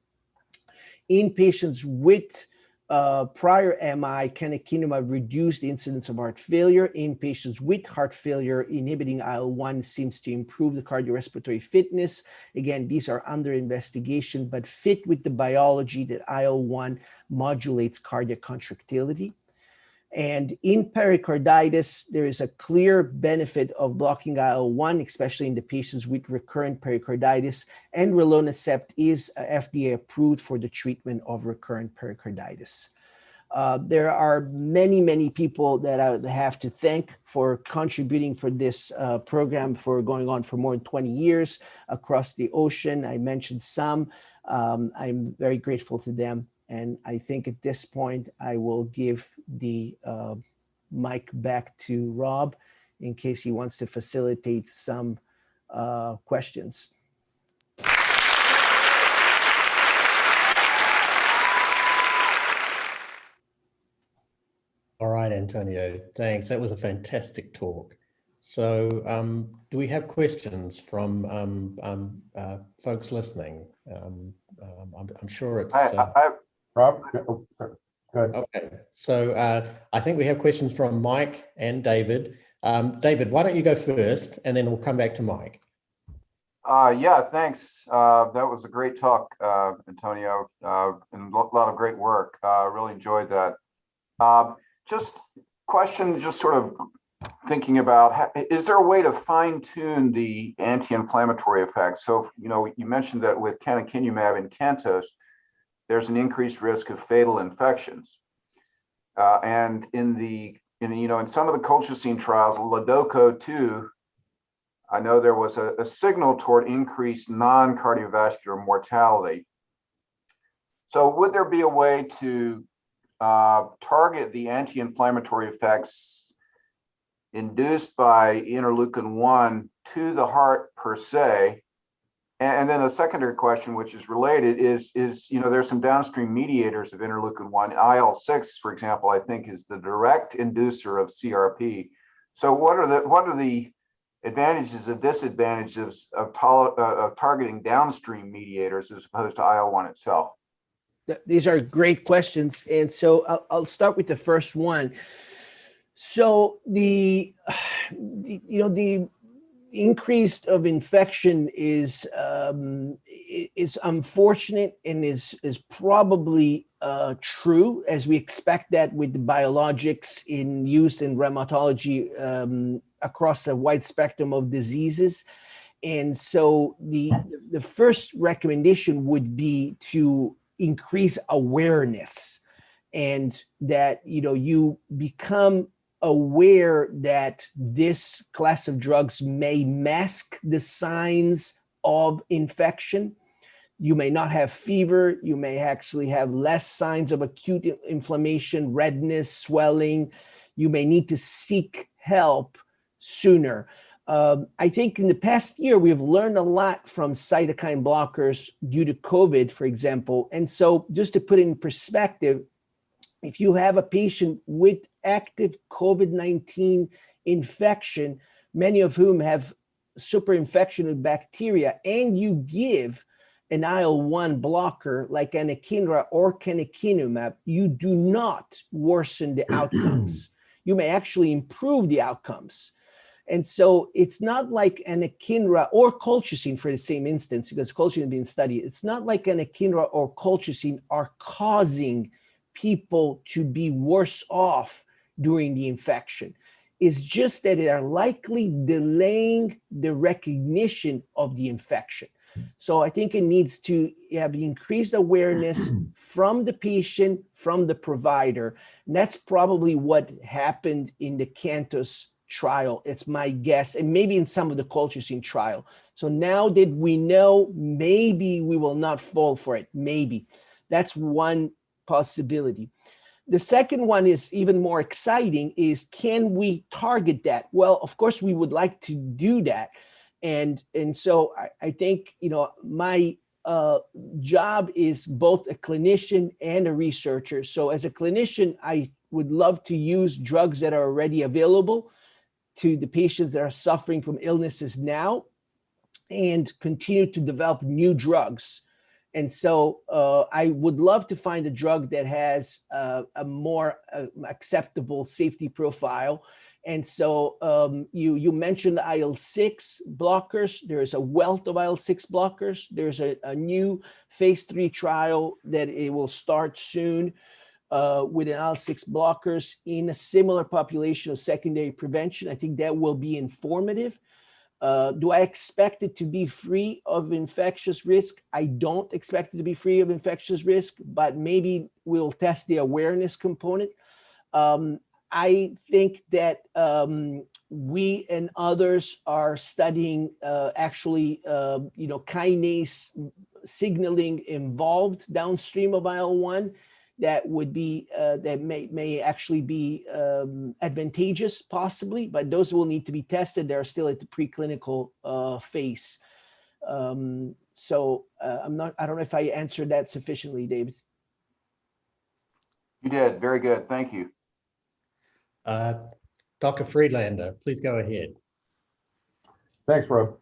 In patients with prior MI, canakinumab reduced the incidence of heart failure. In patients with heart failure, inhibiting IL-1 seems to improve the cardiorespiratory fitness. Again, these are under investigation, but fit with the biology that IL-1 modulates cardiac contractility. And in pericarditis, there is a clear benefit of blocking IL-1, especially in the patients with recurrent pericarditis, and rilonacept is FDA approved for the treatment of recurrent pericarditis. There are many, many people that I have to thank for contributing for this program for going on for more than 20 years across the ocean. I mentioned some. I'm very grateful to them. And I think at this point, I will give the mic back to Rob in case he wants to facilitate some questions. All right, Antonio, thanks. That was a fantastic talk. So do we have questions from folks listening? I'm sure it's... Rob, go ahead. Okay, so I think we have questions from Mike and David. David, why don't you go first, and then we'll come back to Mike. Yeah, thanks. That was a great talk, Antonio, and a lot of great work. Really enjoyed that. Just question, just sort of thinking about, is there a way to fine tune the anti-inflammatory effects? So, you know, you mentioned that with canakinumab and Cantos, there's an increased risk of fatal infections. And in some of the colchicine trials, Lodoco 2, I know there was a signal toward increased non-cardiovascular mortality. So would there be a way to target the anti-inflammatory effects induced by interleukin-1 to the heart per se? And then a secondary question, which is related, is there's some downstream mediators of interleukin-1. IL-6, for example, I think is the direct inducer of CRP. So what are the advantages and disadvantages of targeting downstream mediators as opposed to IL-1 itself? These are great questions. And so I'll start with the first one. So the increase of infection is unfortunate and is probably true, as we expect that with the biologics used in rheumatology across a wide spectrum of diseases. And so the first recommendation would be to increase awareness, and that you become aware that this class of drugs may mask the signs of infection. You may not have fever. You may actually have less signs of acute inflammation, redness, swelling. You may need to seek help sooner. I think in the past year, we've learned a lot from cytokine blockers due to COVID, for example. And so just to put it in perspective, if you have a patient with active COVID-19 infection, many of whom have superinfection with bacteria, and you give an IL-1 blocker like anakinra or canakinumab, you do not worsen the outcomes. You may actually improve the outcomes. And so it's not like anakinra or colchicine, for the same instance, because colchicine is being studied. It's not like anakinra or colchicine are causing people to be worse off during the infection. It's just that they are likely delaying the recognition of the infection. So I think it needs to have increased awareness from the patient, from the provider. And that's probably what happened in the Cantos trial. It's my guess, and maybe in some of the colchicine trial. So now that we know, maybe we will not fall for it. Maybe. That's one possibility. The second one is even more exciting, is can we target that? Well, of course, we would like to do that. And so I think, my job is both a clinician and a researcher. So as a clinician, I would love to use drugs that are already available to the patients that are suffering from illnesses now, and continue to develop new drugs. And so I would love to find a drug that has a more acceptable safety profile. And so you mentioned IL-6 blockers. There's a wealth of IL-6 blockers. There's a new phase 3 trial that it will start soon with an IL-6 blockers in a similar population of secondary prevention. I think that will be informative. Do I expect it to be free of infectious risk? I don't expect it to be free of infectious risk, but maybe we'll test the awareness component. I think that we and others are studying kinase signaling involved downstream of IL-1 that would be that may actually be advantageous, possibly, but those will need to be tested. They're still at the preclinical phase. I don't know if I answered that sufficiently, David. You did. Very good. Thank you. Dr. Friedlander, please go ahead. Thanks, Rob.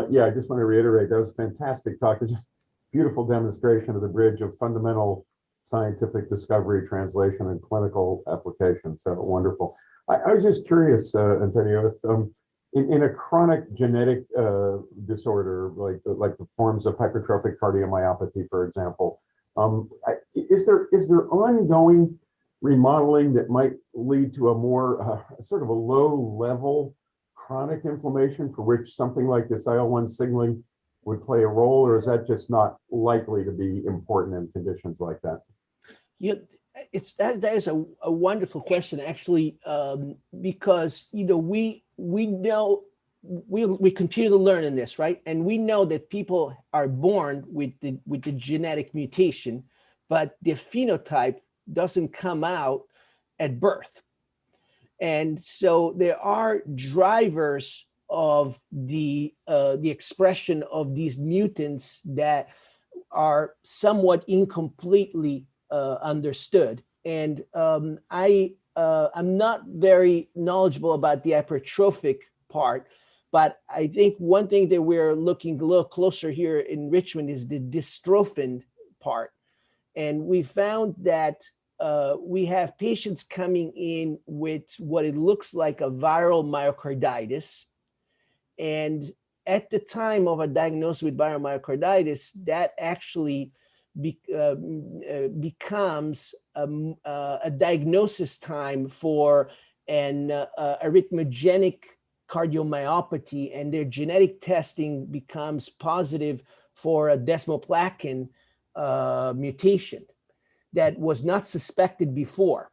Yeah, I just want to reiterate, that was a fantastic talk. It's just a beautiful demonstration of the bridge of fundamental scientific discovery, translation, and clinical application. So wonderful. I was just curious, Antonio, if in a chronic genetic disorder, like the forms of hypertrophic cardiomyopathy, for example, is there ongoing remodeling that might lead to a more sort of a low level chronic inflammation for which something like this IL-1 signaling would play a role, or is that just not likely to be important in conditions like that? Yeah, that is a wonderful question, actually, because we know we continue to learn in this, right? And we know that people are born with the genetic mutation, but the phenotype doesn't come out at birth. And so there are drivers of the expression of these mutants that are somewhat incompletely understood. And I'm not very knowledgeable about the hypertrophic part, but I think one thing that we're looking a little closer here in Richmond is the dystrophin part. And we found that we have patients coming in with what it looks like a viral myocarditis. And at the time of a diagnosis with viral myocarditis, that actually becomes a diagnosis time for an arrhythmogenic cardiomyopathy, and their genetic testing becomes positive for a desmoplakin mutation that was not suspected before.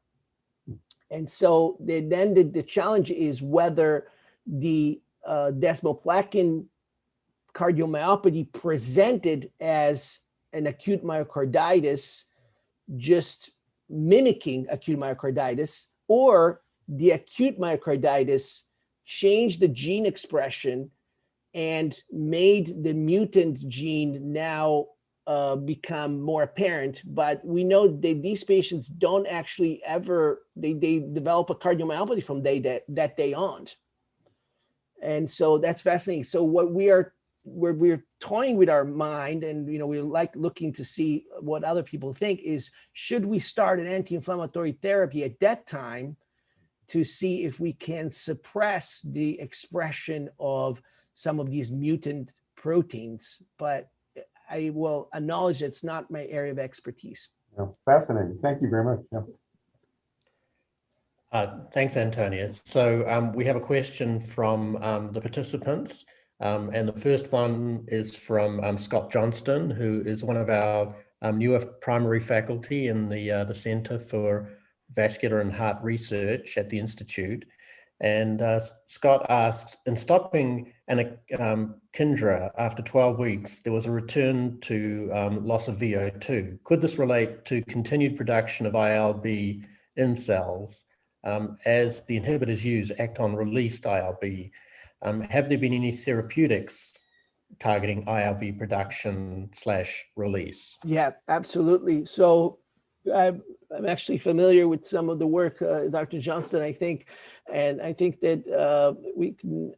And so then the challenge is whether the desmoplakin cardiomyopathy presented as an acute myocarditis, just mimicking acute myocarditis, or the acute myocarditis changed the gene expression and made the mutant gene now become more apparent. But we know that these patients don't actually ever, they develop a cardiomyopathy from that day on. And so that's fascinating. So what we're toying with our mind, and we like looking to see what other people think, is should we start an anti-inflammatory therapy at that time to see if we can suppress the expression of some of these mutant proteins? But I will acknowledge it's not my area of expertise. Yeah, fascinating. Thank you very much. Yeah. Thanks, Antonio. So we have a question from the participants. And the first one is from Scott Johnston, who is one of our newer primary faculty in the Center for Vascular and Heart Research at the Institute. And Scott asks, in stopping Kindra after 12 weeks, there was a return to loss of VO2. Could this relate to continued production of ILB in cells as the inhibitors used act on released ILB? Have there been any therapeutics targeting ILB production / release? Yeah, absolutely. So I'm actually familiar with some of the work, Dr. Johnston, I think, and I think that we can,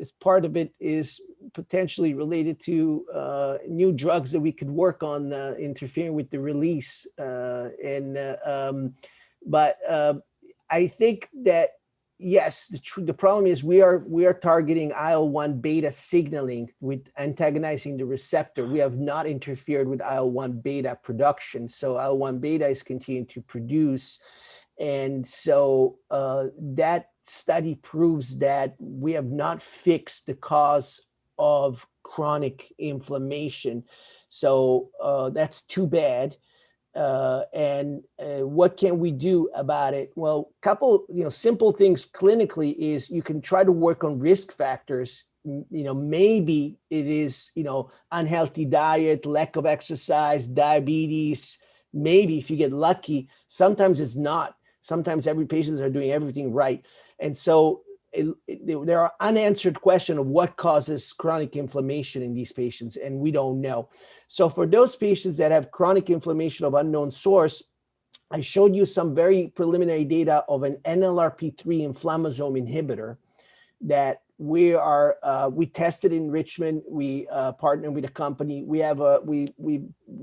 as part of it is potentially related to new drugs that we could work on interfering with the release. But I think that, yes, the problem is we are targeting IL-1 beta signaling with antagonizing the receptor. We have not interfered with IL-1 beta production. So IL-1 beta is continuing to produce. And so that study proves that we have not fixed the cause of chronic inflammation. So that's too bad. And what can we do about it? Well, couple simple things clinically is you can try to work on risk factors. Maybe it is unhealthy diet, lack of exercise, diabetes. Maybe if you get lucky, sometimes it's not. Sometimes every patients are doing everything right, and so there are unanswered questions of what causes chronic inflammation in these patients, and we don't know. So for those patients that have chronic inflammation of unknown source, I showed you some very preliminary data of an NLRP3 inflammasome inhibitor that we tested in Richmond. We partnered with a company. We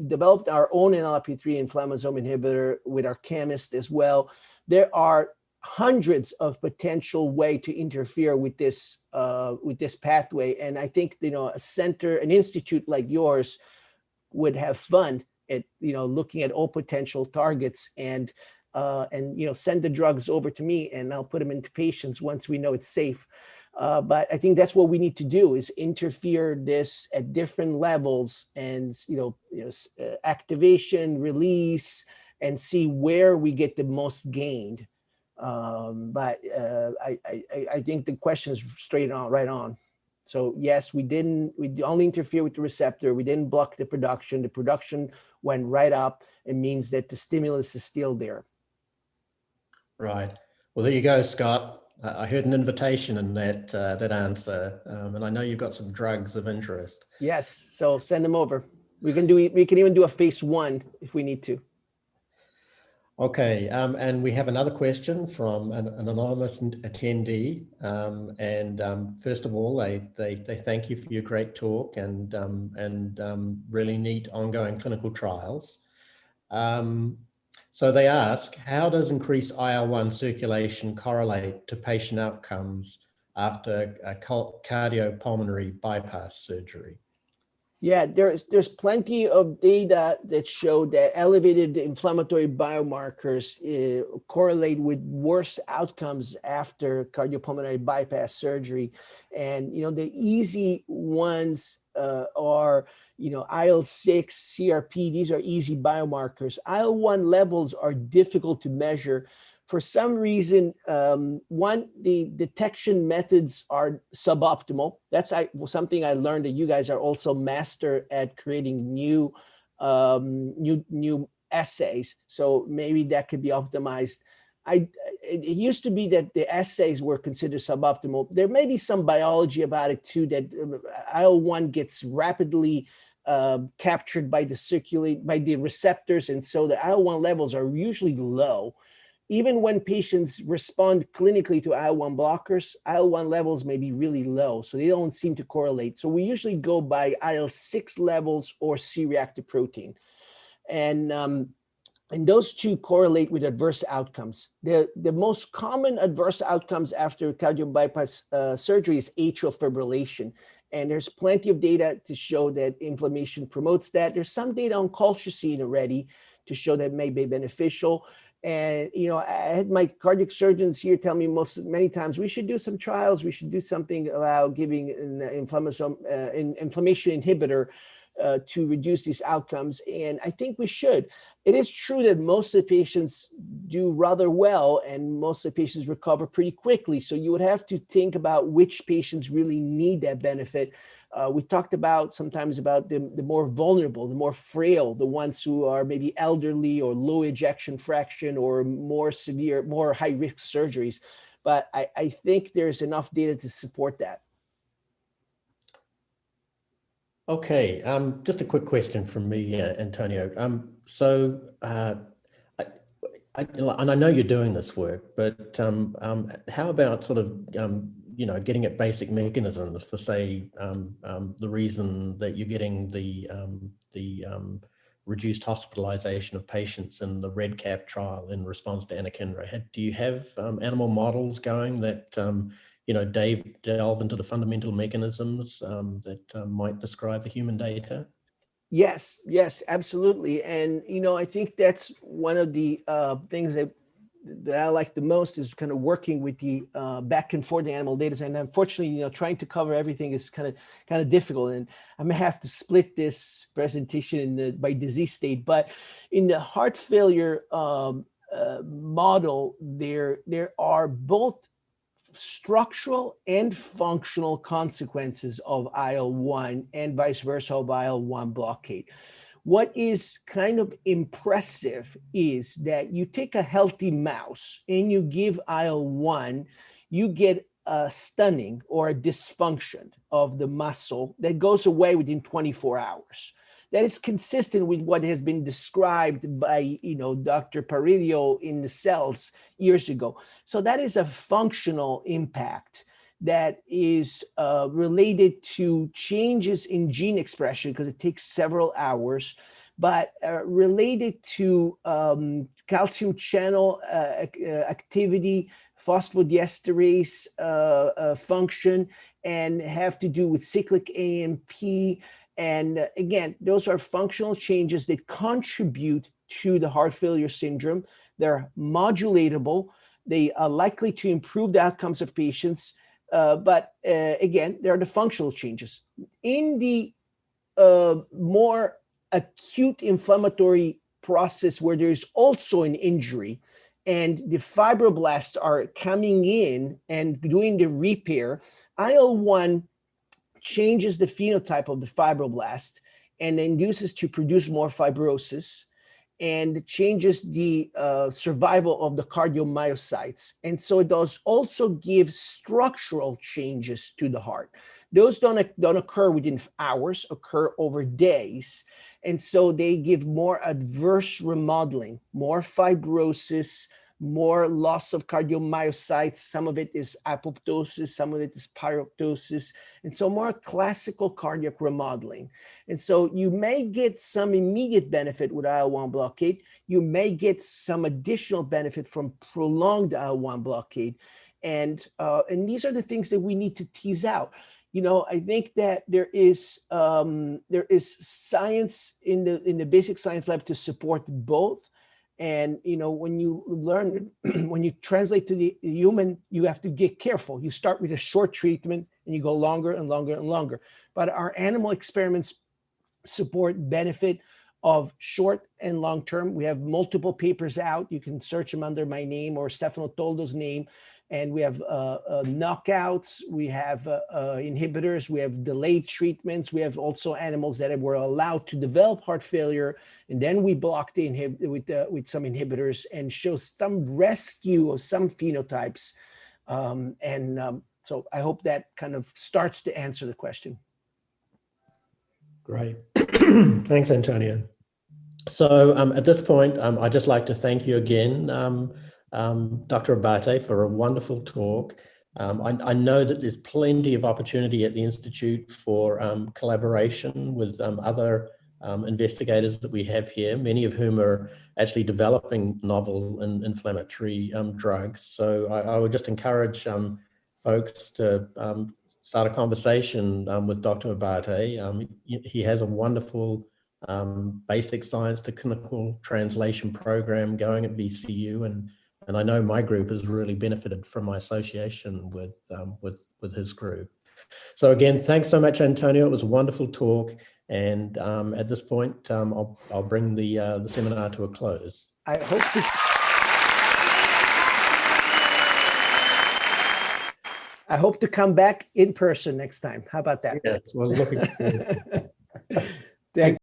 developed our own NLRP3 inflammasome inhibitor with our chemist as well. There are hundreds of potential way to interfere with this pathway, and I think an institute like yours would have fun at looking at all potential targets and send the drugs over to me, and I'll put them into patients once we know it's safe. But I think that's what we need to do, is interfere this at different levels, and activation, release, and see where we get the most gained. But I think the question is straight on, right on. So yes, we only interfere with the receptor. We didn't block the production. The production went right up. It means that the stimulus is still there. Right. Well, there you go, Scott. I heard an invitation in that answer, and I know you've got some drugs of interest. Yes. So send them over. We can even do a phase 1 if we need to. Okay, and we have another question from an anonymous attendee. First of all, they thank you for your great talk and really neat ongoing clinical trials. So they ask, how does increased IL-1 circulation correlate to patient outcomes after a cardiopulmonary bypass surgery? Yeah, there's plenty of data that show that elevated inflammatory biomarkers correlate with worse outcomes after cardiopulmonary bypass surgery. And, the easy ones are, IL-6, CRP, these are easy biomarkers. IL-1 levels are difficult to measure. For some reason, one, the detection methods are suboptimal. That's something I learned that you guys are also master at creating new assays. So maybe that could be optimized. It used to be that the assays were considered suboptimal. There may be some biology about it too, that IL-1 gets rapidly captured by the receptors, and so the IL-1 levels are usually low. Even when patients respond clinically to IL-1 blockers, IL-1 levels may be really low, so they don't seem to correlate. So we usually go by IL-6 levels or C-reactive protein. And those two correlate with adverse outcomes. The most common adverse outcomes after cardio bypass surgery is atrial fibrillation. And there's plenty of data to show that inflammation promotes that. There's some data on colchicine already to show that may be beneficial. And, I had my cardiac surgeons here tell me many times, we should do some trials. We should do something about giving an inflammasome, inflammation inhibitor to reduce these outcomes. And I think we should. It is true that most of the patients do rather well and most of the patients recover pretty quickly. So you would have to think about which patients really need that benefit. We talked sometimes about the more vulnerable, the more frail, the ones who are maybe elderly or low ejection fraction or more severe, more high-risk surgeries. But I think there's enough data to support that. Okay, just a quick question from me, Antonio. And I know you're doing this work, but how about sort of getting at basic mechanisms for, say, the reason that you're getting the reduced hospitalization of patients in the REDCap trial in response to anakinra? Do you have animal models going that delve into the fundamental mechanisms that might describe the human data? Yes, absolutely. And, I think that's one of the things that I like the most is kind of working with the back and forth animal data. And unfortunately, trying to cover everything is kind of difficult. And I may have to split this presentation by disease state. But in the heart failure model, there are both structural and functional consequences of IL-1 and vice versa of IL-1 blockade. What is kind of impressive is that you take a healthy mouse and you give IL-1, you get a stunning or a dysfunction of the muscle that goes away within 24 hours. That is consistent with what has been described by, Dr. Parillo in the Cells years ago. So that is a functional impact that is related to changes in gene expression because it takes several hours, but related to calcium channel activity, phosphodiesterase function, and have to do with cyclic AMP. And again, those are functional changes that contribute to the heart failure syndrome. They're modulatable. They are likely to improve the outcomes of patients. But again, they're the functional changes. In the more acute inflammatory process where there's also an injury, and the fibroblasts are coming in and doing the repair. IL-1 changes the phenotype of the fibroblast and induces to produce more fibrosis, and changes the survival of the cardiomyocytes. And so it does also give structural changes to the heart. Those don't occur within hours, occur over days. And so they give more adverse remodeling, more fibrosis, more loss of cardiomyocytes. Some of it is apoptosis, some of it is pyroptosis, and so more classical cardiac remodeling. And so you may get some immediate benefit with IL-1 blockade. You may get some additional benefit from prolonged IL-1 blockade. And these are the things that we need to tease out. You know, I think that there is science in the basic science lab to support both. And, you know, when you learn, when you translate to the human, you have to get careful. You start with a short treatment and you go longer and longer and longer. But our animal experiments support benefit of short and long term. We have multiple papers out. You can search them under my name or Stefano Toldo's name. And we have knockouts, we have inhibitors, we have delayed treatments, we have also animals that were allowed to develop heart failure, and then we blocked the with some inhibitors and show some rescue of some phenotypes. So I hope that kind of starts to answer the question. Great. Thanks, Antonio. So at this point, I'd just like to thank you again, Dr. Abbate, for a wonderful talk. I know that there's plenty of opportunity at the Institute for collaboration with other investigators that we have here, many of whom are actually developing novel and inflammatory drugs. So I would just encourage folks to start a conversation with Dr. Abbate. He has a wonderful basic science to clinical translation program going at VCU, and I know my group has really benefited from my association with his group. So again, thanks so much, Antonio. It was a wonderful talk. And at this point, I'll bring the seminar to a close. I hope to come back in person next time. How about that? Yes, well, looking forward. Thanks.